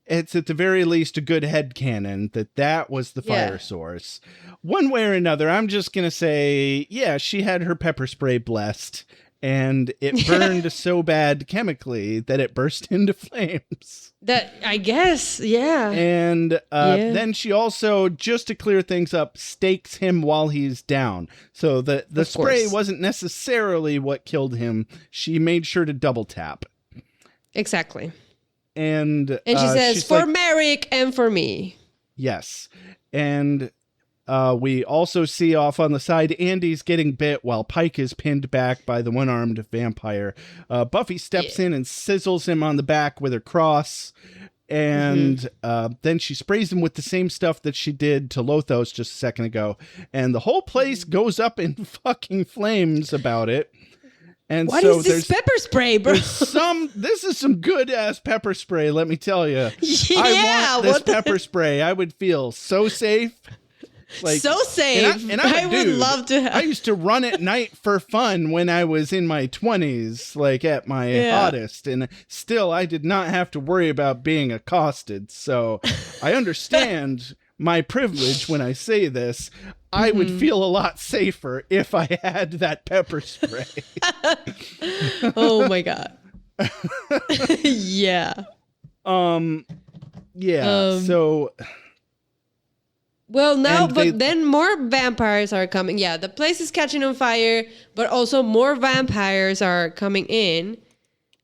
it's at the very least a good headcanon that was the fire source. One way or another, I'm just going to say, she had her pepper spray blessed, and it burned so bad chemically that it burst into flames. That, I guess, And then she also, just to clear things up, stakes him while he's down. So the spray wasn't necessarily what killed him. She made sure to double tap. Exactly. And she says, for Merrick and for me. Yes. And we also see off on the side, Andy's getting bit while Pike is pinned back by the one-armed vampire. Buffy steps in and sizzles him on the back with her cross. And then she sprays him with the same stuff that she did to Lothos just a second ago. And the whole place goes up in fucking flames about it. And what is this pepper spray, bro? This is some good ass pepper spray, let me tell you. Yeah, I want this pepper spray. I would feel so safe. Like, so safe. And I would love to have. I used to run at night for fun when I was in my 20s, like at my hottest. And still, I did not have to worry about being accosted. So I understand my privilege when I say this. I would feel a lot safer if I had that pepper spray. Oh my God. Yeah. So. Well, now, then more vampires are coming. Yeah, the place is catching on fire, but also more vampires are coming in.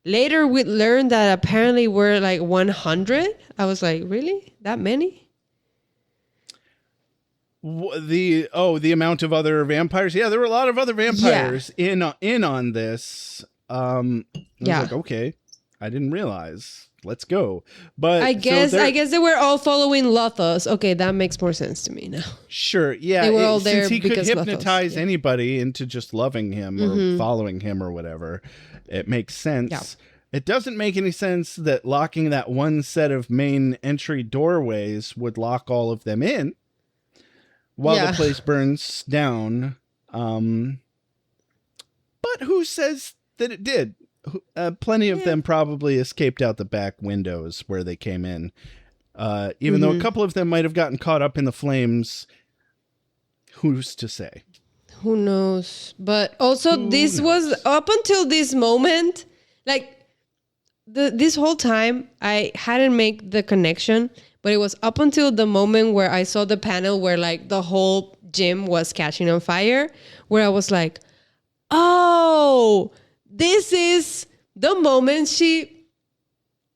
Later, we learned that apparently we're like 100. I was like, really? That many? The amount of other vampires. Yeah, there were a lot of other vampires in on this. I was like, okay, I didn't realize. Let's go. But I guess they were all following Lothos. Okay, that makes more sense to me now. Sure, yeah. They were all there since he could because hypnotize Lothos, anybody into just loving him or following him or whatever, it makes sense. Yeah. It doesn't make any sense that locking that one set of main entry doorways would lock all of them in while the place burns down. But who says that it did? Plenty of them probably escaped out the back windows where they came in. Even though a couple of them might have gotten caught up in the flames. Who's to say? Who knows? But also was up until this moment, like this whole time I hadn't made the connection, but it was up until the moment where I saw the panel where like the whole gym was catching on fire, where I was like, oh, this is the moment she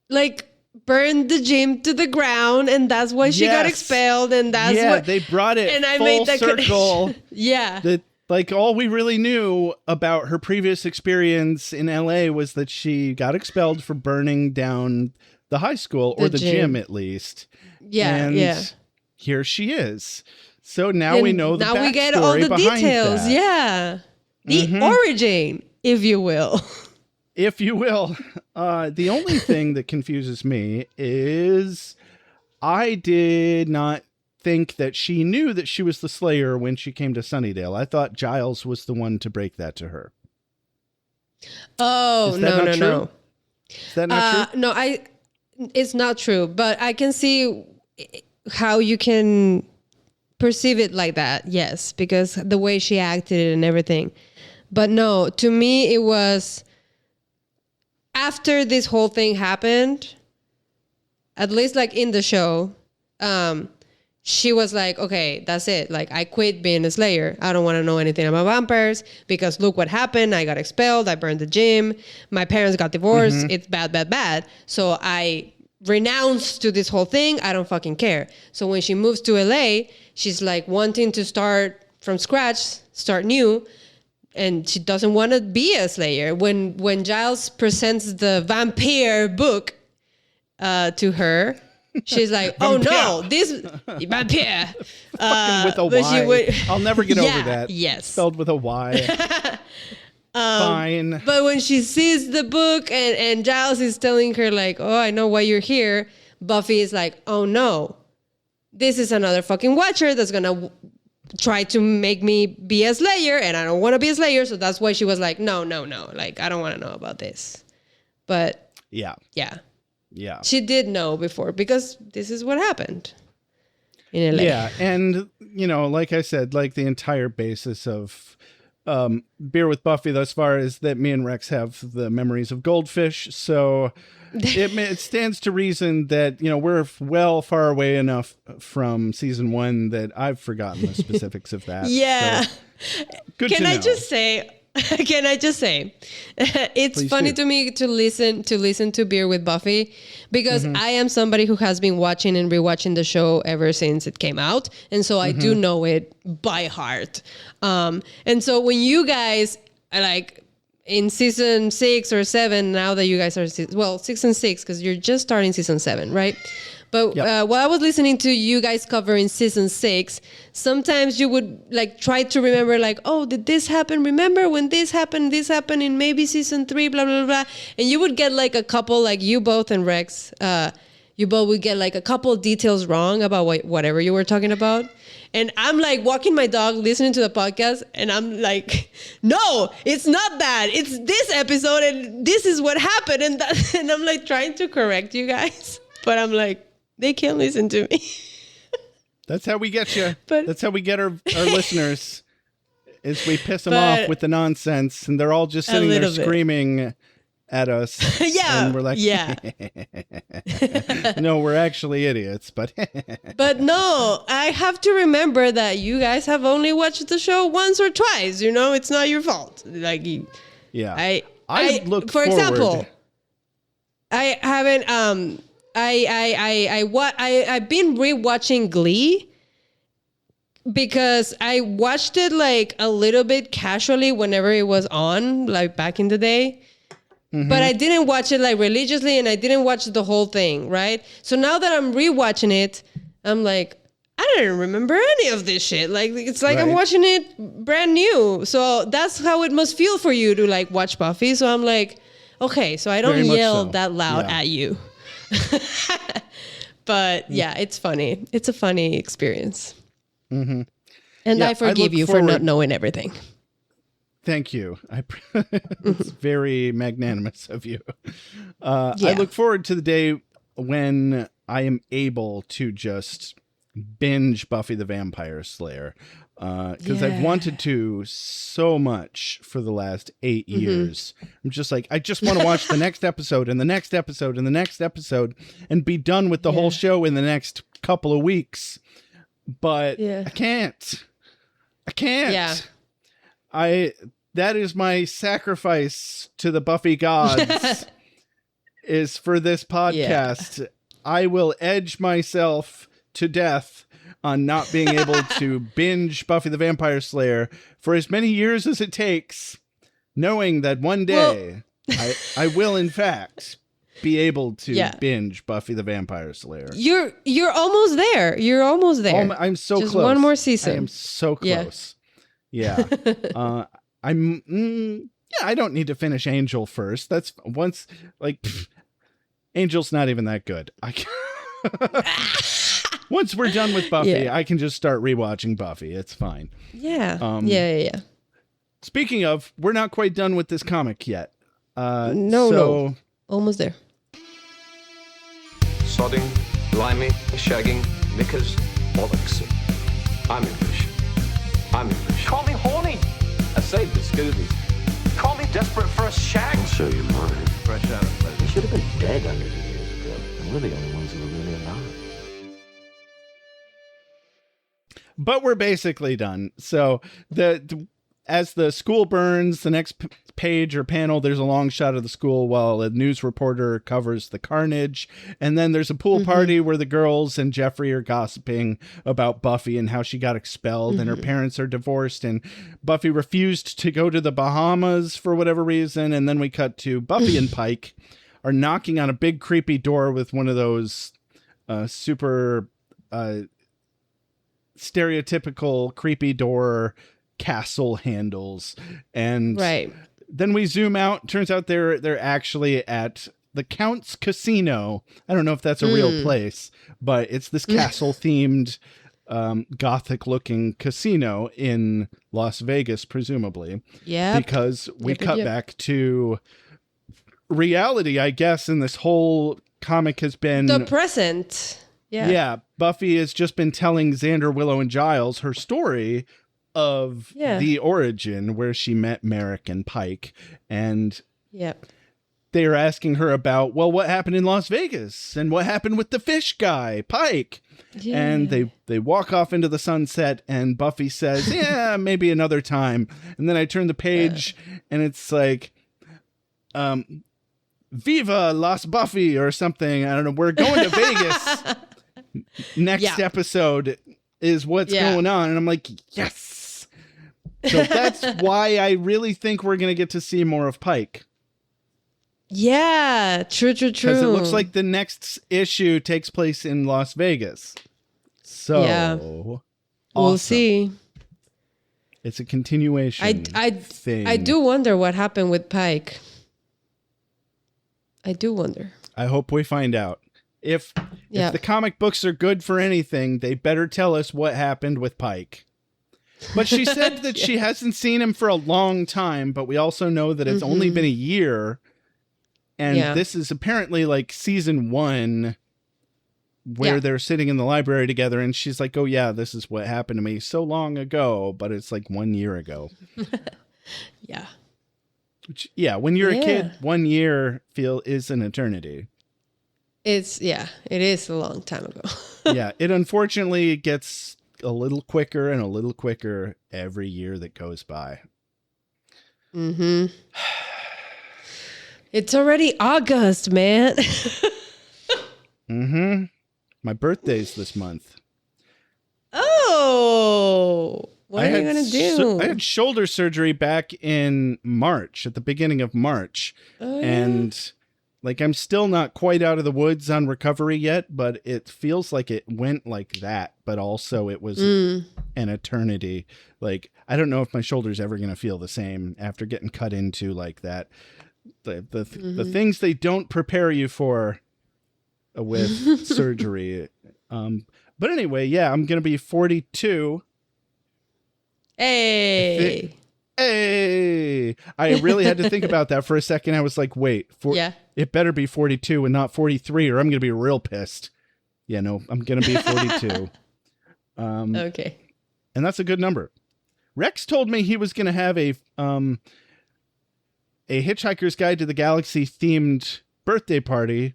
like burned the gym to the ground, and that's why she got expelled, and that's what they brought it. And I full made that circle. Yeah, that like all we really knew about her previous experience in LA was that she got expelled for burning down the high school or the gym at least. Yeah, and here she is. So now we know the backstory. Now we get all the details. That. Yeah, the origin. If you will. If you will. The only thing that confuses me is I did not think that she knew that she was the Slayer when she came to Sunnydale. I thought Giles was the one to break that to her. Oh, no. Is that not true? No, it's not true, but I can see how you can perceive it like that. Yes, because the way she acted and everything. But no, to me, it was after this whole thing happened, at least like in the show, she was like, okay, that's it. Like, I quit being a Slayer. I don't want to know anything about vampires because look what happened. I got expelled. I burned the gym. My parents got divorced. It's bad, bad, bad. So I renounced to this whole thing. I don't fucking care. So when she moves to LA, she's like wanting to start from scratch, start new. And she doesn't want to be a Slayer. When Giles presents the vampire book to her, she's like, "Oh no, this vampire." With a Y. I'll never get over that. Yes, spelled with a Y. Fine. But when she sees the book and Giles is telling her like, "Oh, I know why you're here," Buffy is like, "Oh no, this is another fucking Watcher that's gonna try to make me be a Slayer, and I don't want to be a Slayer." So that's why she was like, no, like, I don't want to know about this. But yeah, she did know before, because this is what happened in LA. Yeah, and like I said, like the entire basis of Beer with Buffy thus far is that me and Rex have the memories of Goldfish, so it stands to reason that we're far away enough from season 1 that I've forgotten the specifics of that. Yeah. So, good Can to I know. just say? It's Please funny do. to me to listen to Beer with Buffy, because I am somebody who has been watching and rewatching the show ever since it came out, and so I do know it by heart. And so when you guys are like in season 6 or 7, now that you guys are 6 and 6, because you're just starting season 7, right? But while I was listening to you guys covering season 6, sometimes you would like try to remember like, oh, did this happen? Remember when this happened in maybe season 3, blah, blah, blah. And you would get like a couple, like you both and Rex, you both would get like a couple details wrong about whatever you were talking about. And I'm like walking my dog, listening to the podcast, and I'm like, no, it's not that. It's this episode, and this is what happened. And I'm like trying to correct you guys. But I'm like, they can't listen to me. That's how we get you. That's how we get our listeners, is we piss them off with the nonsense, and they're all just sitting there screaming at us. Yeah. And we're like, no, we're actually idiots. But no, I have to remember that you guys have only watched the show once or twice. It's not your fault. Like, I look for forward. example, I haven't I've been rewatching Glee because I watched it like a little bit casually whenever it was on, like back in the day. But I didn't watch it like religiously, and I didn't watch the whole thing, right? So now that I'm rewatching it, I'm like, I didn't remember any of this shit. Like, it's like I'm watching it brand new. So that's how it must feel for you to like watch Buffy. So I'm like, okay, so I don't yell that loud at you. But yeah, it's funny. It's a funny experience. And I forgive you for not knowing everything. Thank you. It's very magnanimous of you. I look forward to the day when I am able to just binge Buffy the Vampire Slayer. Because I've wanted to so much for the last 8 years. I'm just like, I just want to watch the next episode and the next episode and the next episode and be done with the whole show in the next couple of weeks. But I can't. Yeah. That is my sacrifice to the Buffy gods is for this podcast. Yeah. I will edge myself to death on not being able to binge Buffy the Vampire Slayer for as many years as it takes, knowing that one day I will in fact be able to binge Buffy the Vampire Slayer. You're almost there. You're almost there. I'm so Just close. One more season. I am so close. Yeah. I don't need to finish Angel first. That's once Angel's not even that good. Once we're done with Buffy, I can just start rewatching Buffy. It's fine. Yeah. Yeah. Speaking of, we're not quite done with this comic yet. No. Almost there. Sodding, limey, shagging, knickers, bollocks. I'm English. Call me horny. I saved the Scoobies. Call me desperate for a shag. I'll show you mine. Fresh out of pleasure. You should have been dead 100 years ago. And we're the only ones who are really alive. But we're basically done. So as the school burns, the next page or panel, there's a long shot of the school while a news reporter covers the carnage. And then there's a pool party where the girls and Jeffrey are gossiping about Buffy and how she got expelled and her parents are divorced and Buffy refused to go to the Bahamas for whatever reason. And then we cut to Buffy and Pike are knocking on a big creepy door with one of those super stereotypical creepy door castle handles. And then we zoom out. Turns out they're actually at the Count's Casino. I don't know if that's a real place, but it's this castle themed gothic looking casino in Las Vegas, presumably. Yeah. Because we cut back to reality, I guess, and this whole comic has been the present. Yeah. Buffy has just been telling Xander, Willow, and Giles her story of the origin where she met Merrick and Pike. And they are asking her about, well, what happened in Las Vegas and what happened with the fish guy, Pike. Yeah. And they walk off into the sunset and Buffy says, yeah, maybe another time. And then I turn the page and it's like, Viva Las Buffy or something. I don't know. We're going to Vegas. Next episode is what's going on. And I'm like, yes. So that's why I really think we're going to get to see more of Pike. Yeah, true. Because it looks like the next issue takes place in Las Vegas. So we'll see. It's a continuation thing. I do wonder what happened with Pike. I do wonder. I hope we find out. If the comic books are good for anything, they better tell us what happened with Pike. But she said that she hasn't seen him for a long time, but we also know that it's only been a year. And this is apparently like season 1 where they're sitting in the library together and she's like, oh yeah, this is what happened to me so long ago, but it's like 1 year ago. Which, when you're a kid, 1 year is an eternity. It is a long time ago. It unfortunately gets a little quicker and a little quicker every year that goes by. It's already August, man. My birthday's this month. Oh, what are you going to do? I had shoulder surgery back in March, at the beginning of March. And like, I'm still not quite out of the woods on recovery yet, but it feels like it went like that. But also it was an eternity. Like, I don't know if my shoulder's ever going to feel the same after getting cut into like that. The things they don't prepare you for with surgery. But anyway, I'm going to be 42. Hey. I really had to think about that for a second. I was like, wait, it better be 42 and not 43 or I'm going to be real pissed. No, I'm going to be 42. Okay. And that's a good number. Rex told me he was going to have a Hitchhiker's Guide to the Galaxy themed birthday party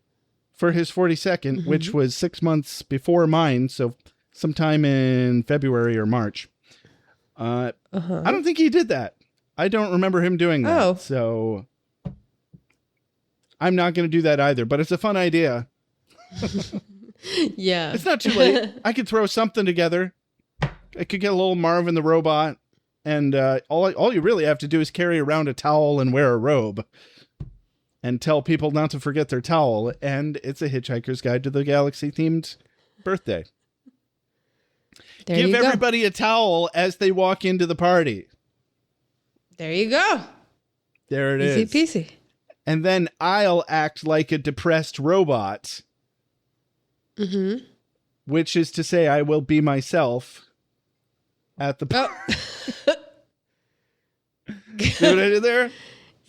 for his 42nd, which was 6 months before mine. So sometime in February or March. I don't think he did that. I don't remember him doing that. So I'm not going to do that either, but it's a fun idea. It's not too late. I could throw something together. I could get a little Marvin the Robot. And all you really have to do is carry around a towel and wear a robe. And tell people not to forget their towel. And it's a Hitchhiker's Guide to the Galaxy themed birthday. Give everybody a towel as they walk into the party. There you go. There it is. Easy peasy. And then I'll act like a depressed robot. Which is to say I will be myself at the party. See what I did there?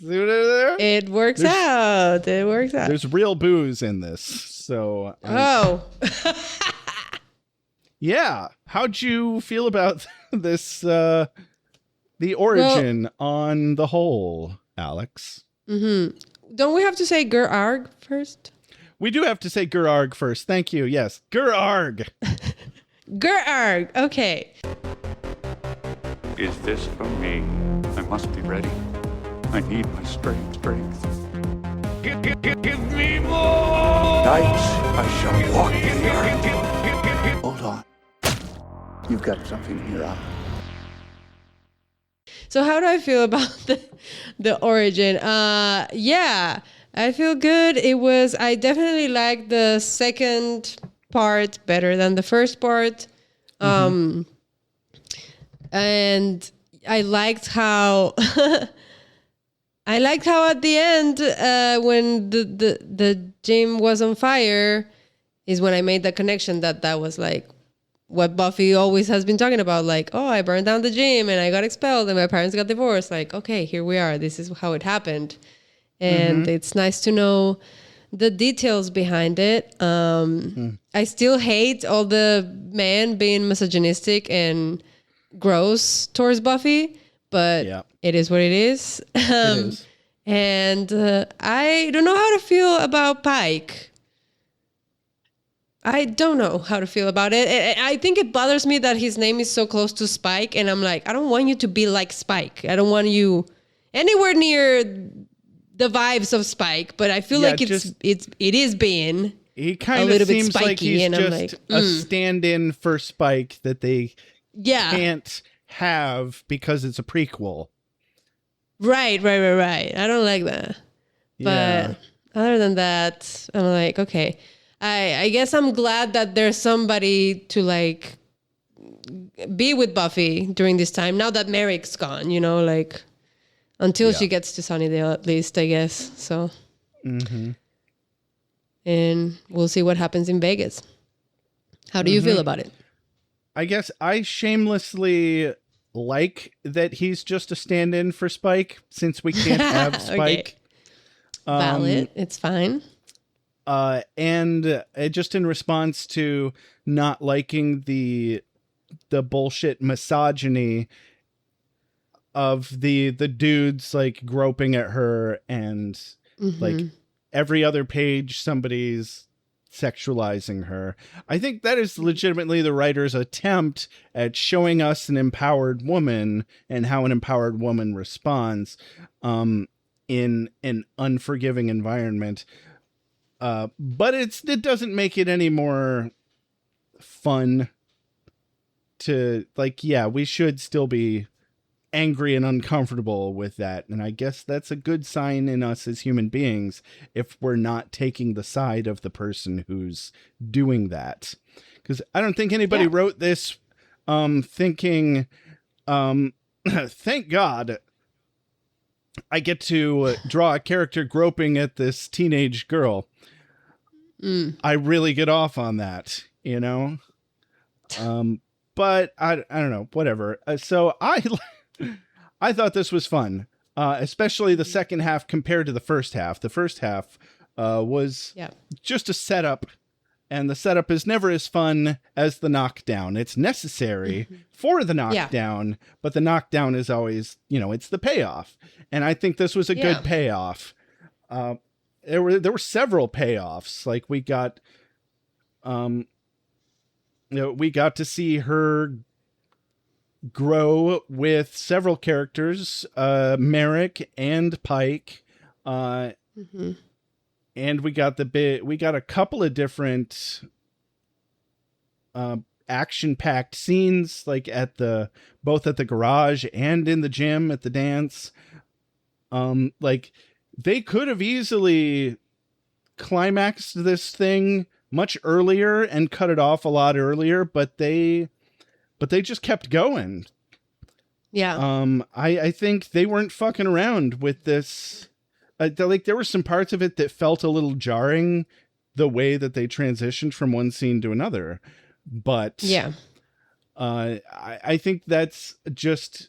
It works out. There's real booze in this. So. Yeah. How'd you feel about this, the origin on the whole, Alex? Don't we have to say Gur-Arg first? We do have to say Gur-Arg first. Thank you. Yes. Gur-Arg. Gur-Arg. Okay. Is this for me? must be ready. I need my strength. Give me more! Night, I shall walk in the earth. Hold on. You've got something in your eye. So how do I feel about the origin? Yeah, I feel good. I definitely liked the second part better than the first part. And I liked how at the end, when the gym was on fire, is when I made the connection that was like what Buffy always has been talking about. Like, oh, I burned down the gym and I got expelled and my parents got divorced. Like, okay, here we are. This is how it happened. And it's nice to know the details behind it. I still hate all the men being misogynistic and gross towards Buffy, but it is what it is. It is. And I don't know how to feel about Pike. I don't know how to feel about it. I think it bothers me that his name is so close to Spike, and I'm like, I don't want you to be like Spike. I don't want you anywhere near the vibes of Spike, but I feel like it is being he kind a of little bit seems spiky, like he's and just I'm like, a stand-in for Spike that they can't have because it's a prequel. Right. I don't like that. But other than that, I'm like, okay. I guess I'm glad that there's somebody to like be with Buffy during this time. Now that Merrick's gone, like until she gets to Sunnydale at least, I guess. So, and we'll see what happens in Vegas. How do you feel about it? I guess I shamelessly like that he's just a stand-in for Spike since we can't have Spike. Valid. It's fine. And just in response to not liking the bullshit misogyny of the dudes like groping at her and like every other page somebody's sexualizing her. I think that is legitimately the writer's attempt at showing us an empowered woman and how an empowered woman responds in an unforgiving environment. But it doesn't make it any more fun to like, we should still be angry and uncomfortable with that. And I guess that's a good sign in us as human beings if we're not taking the side of the person who's doing that. Because I don't think anybody wrote this thinking, thank God I get to draw a character groping at this teenage girl. I really get off on that, but I don't know, whatever. So I thought this was fun, especially the second half compared to the first half. The first half was just a setup, and the setup is never as fun as the knockdown. It's necessary for the knockdown, but the knockdown is always, it's the payoff. And I think this was a good payoff. There were several payoffs. Like we got to see her grow with several characters, Merrick and Pike, and we got a couple of different action-packed scenes, like both at the garage and in the gym at the dance. Like they could have easily climaxed this thing much earlier and cut it off a lot earlier, but they just kept going. I think they weren't fucking around with this. There were some parts of it that felt a little jarring, the way that they transitioned from one scene to another. But I think that's just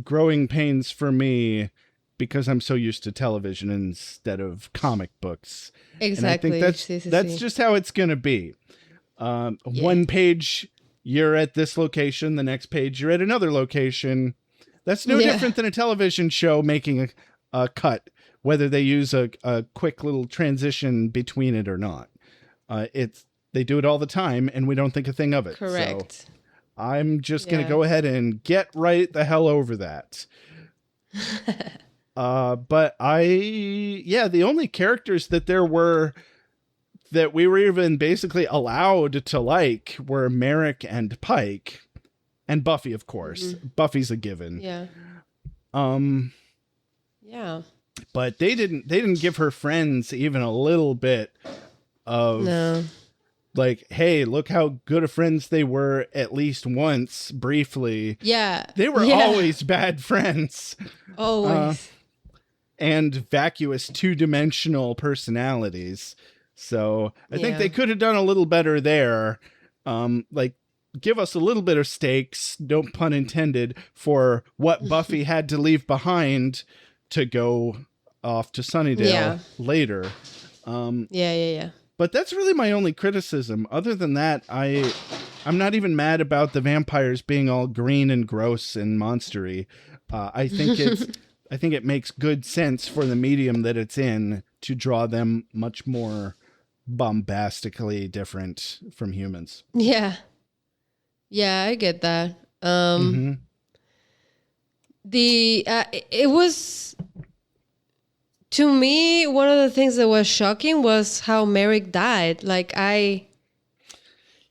growing pains for me because I'm so used to television instead of comic books. Exactly. And I think that's just how it's going to be. One page, you're at this location. The next page, you're at another location. That's no different than a television show making a cut, whether they use a quick little transition between it or not. They do it all the time, and we don't think a thing of it. Correct. So I'm just going to go ahead and get right the hell over that. But the only characters that there were that we were even basically allowed to like were Merrick and Pike and Buffy, of course. Buffy's a given. Yeah. Yeah. But they didn't give her friends even a little bit of like, hey, look how good of friends they were at least once briefly. Yeah. They were always bad friends. Always. And vacuous two-dimensional personalities. So I think they could have done a little better there. Like, give us a little bit of stakes, no pun intended, for what Buffy had to leave behind to go off to Sunnydale later. Yeah. But that's really my only criticism. Other than that, I'm not even mad about the vampires being all green and gross and monstery. I think it makes good sense for the medium that it's in to draw them much more bombastically different from humans. Yeah. Yeah, I get that. It was, to me, one of the things that was shocking was how Merrick died. Like, I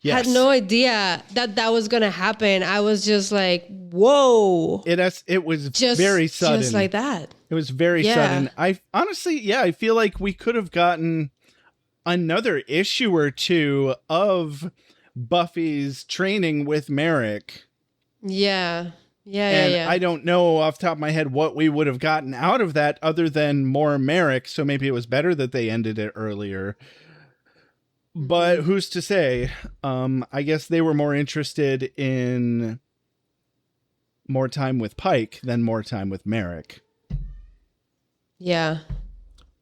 had no idea that was going to happen. I was just like, whoa. It was very sudden. Just like that. It was very sudden. I honestly, I feel like we could have gotten another issue or two of Buffy's training with Merrick. Yeah. I don't know off the top of my head what we would have gotten out of that other than more Merrick. So maybe it was better that they ended it earlier. But who's to say? I guess they were more interested in more time with Pike than more time with Merrick. Yeah.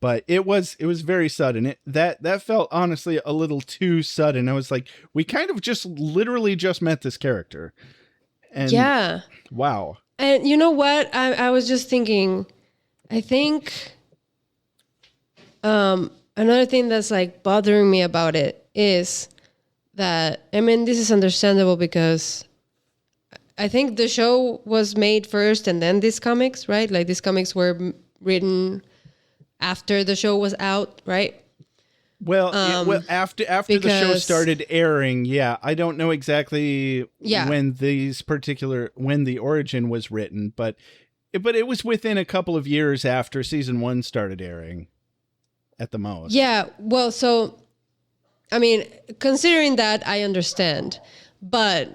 But it was very sudden. That felt honestly a little too sudden. I was like, we kind of just literally just met this character. And wow. And you know what? I was just thinking, I think another thing that's like bothering me about it is that, I mean, this is understandable because I think the show was made first and then these comics, right? Like these comics were written after the show was out, right? Well, after the show started airing, I don't know exactly when the origin was written, but it was within a couple of years after season 1 started airing, at the most. Yeah, well, so I mean, considering that, I understand, but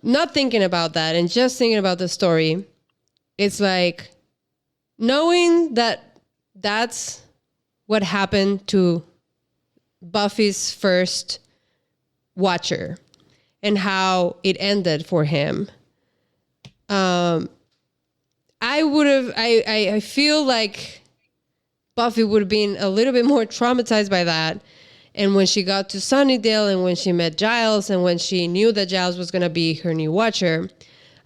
not thinking about that and just thinking about the story, it's like knowing that that's what happened to Buffy's first watcher and how it ended for him. I feel like Buffy would have been a little bit more traumatized by that. And when she got to Sunnydale and when she met Giles and when she knew that Giles was going to be her new watcher,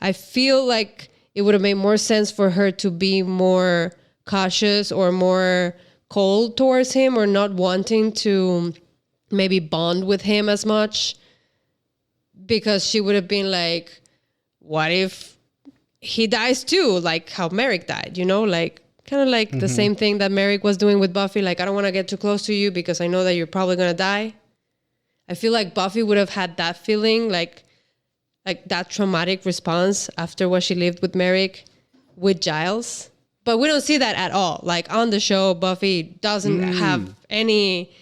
I feel like it would have made more sense for her to be more cautious or more cold towards him or not wanting to maybe bond with him as much, because she would have been like, what if he dies too? Like how Merrick died, you know, like kind of like the same thing that Merrick was doing with Buffy. Like, I don't want to get too close to you because I know that you're probably going to die. I feel like Buffy would have had that feeling, like that traumatic response after what she lived with Merrick with Giles. But we don't see that at all. Like on the show, Buffy doesn't have any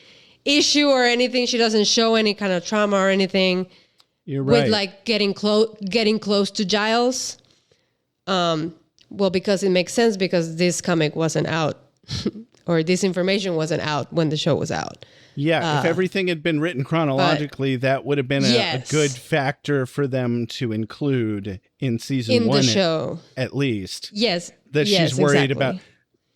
issue or anything. She doesn't show any kind of trauma or anything. You're right. With like getting close to Giles. Well, because it makes sense because this comic wasn't out or this information wasn't out when the show was out. Yeah, if everything had been written chronologically, that would have been a good factor for them to include in season 1 the show. At least. Yes. That she's worried about.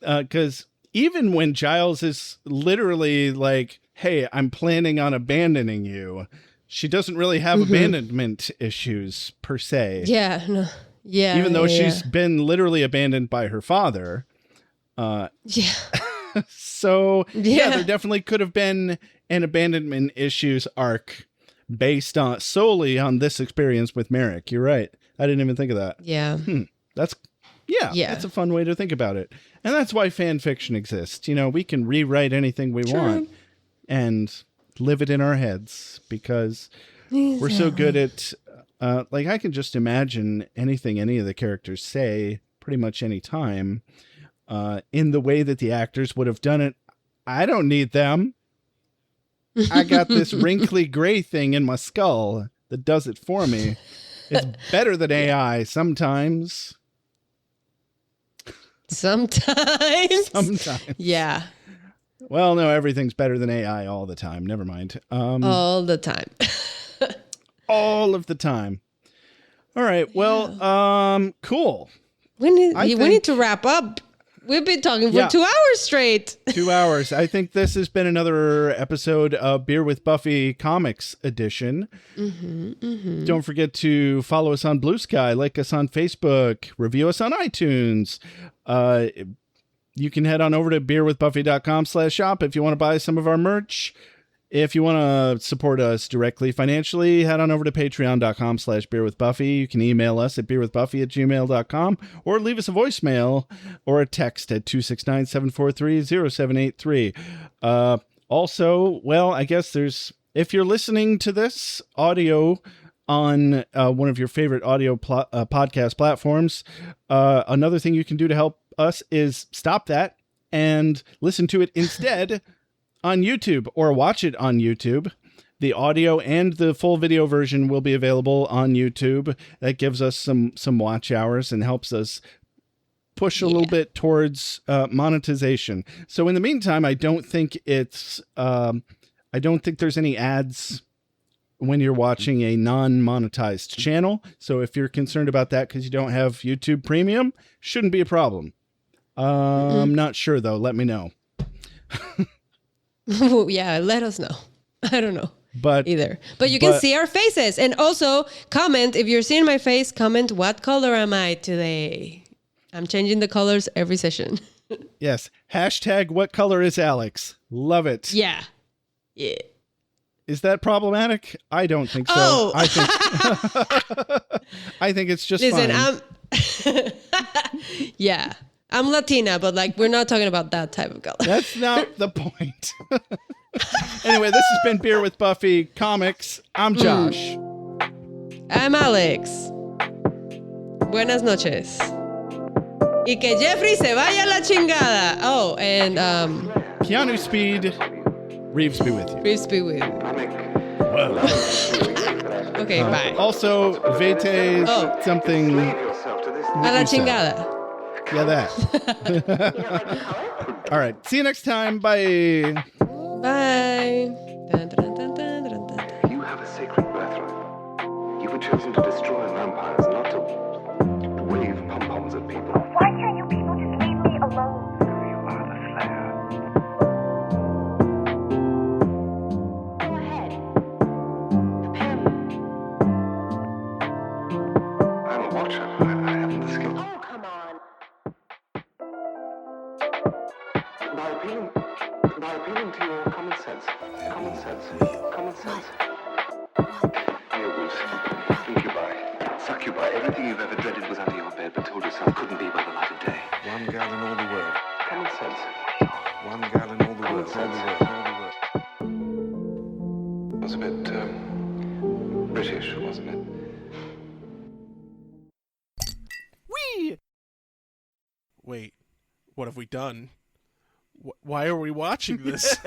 Because even when Giles is literally like, hey, I'm planning on abandoning you, she doesn't really have abandonment issues per se. Yeah, no. Yeah. Even though she's been literally abandoned by her father. So, there definitely could have been an abandonment issues arc based solely on this experience with Merrick. You're right. I didn't even think of that. Yeah. That's Yeah, that's a fun way to think about it. And that's why fan fiction exists. You know, we can rewrite anything we want and live it in our heads because we're so good at, like, I can just imagine anything any of the characters say pretty much any time in the way that the actors would have done it. I don't need them. I got this wrinkly gray thing in my skull that does it for me. It's better than AI sometimes. Sometimes. Yeah. Well, no, everything's better than AI all the time. Never mind. All the time. All of the time. All right. Well, cool. We need to wrap up. We've been talking for 2 hours straight. 2 hours. I think this has been another episode of Beer with Buffy Comics Edition. Don't forget to follow us on Blue Sky, like us on Facebook, review us on iTunes. You can head on over to beerwithbuffy.com/shop if you want to buy some of our merch. If you want to support us directly financially, head on over to patreon.com/beerwithbuffy. You can email us at beerwithbuffy@gmail.com or leave us a voicemail or a text at 269-743-0783. Also, well, I guess if you're listening to this audio on one of your favorite audio podcast platforms, another thing you can do to help us is stop that and listen to it instead on YouTube or watch it on YouTube. The audio and the full video version will be available on YouTube. That gives us some watch hours and helps us push a little bit towards monetization. So in the meantime, I don't think there's any ads when you're watching a non-monetized channel. So if you're concerned about that because you don't have YouTube Premium, shouldn't be a problem. I'm not sure though. Let me know. Yeah, let us know. I don't know either. But you can see our faces. And also comment, if you're seeing my face, comment what color am I today? I'm changing the colors every session. Yes. Hashtag what color is Alex? Love it. Yeah. Is that problematic? I don't think so. Oh. I think it's just fine. Listen, yeah. I'm Latina, but like we're not talking about that type of color. That's not the point. Anyway, this has been Beer with Buffy Comics. I'm Josh. I'm Alex. Buenas noches. Y que Jeffrey se vaya a la chingada. Oh, and Keanu Speed, Reeves be with you. Reeves be with you. Whoa. Okay, bye. Also, Vete something. A la chingada. Yeah, that. All right. See you next time. Bye. Bye. You have a sacred birthright. You were chosen to destroy vampires, not to wave pom-poms at people. Why can't you people just leave me alone? You are the Slayer. Go ahead. I'm a watcher. I haven't the skill. Oh, come on. By appealing to your common sense. Werewolves, incubi, succubi, everything you've ever dreaded was under your bed, but told yourself couldn't be by the light of day. One gal in all the world. Common sense. One gal in all the world. It was a bit British, wasn't it? Whee! Wait, what have we done? Why are we watching this?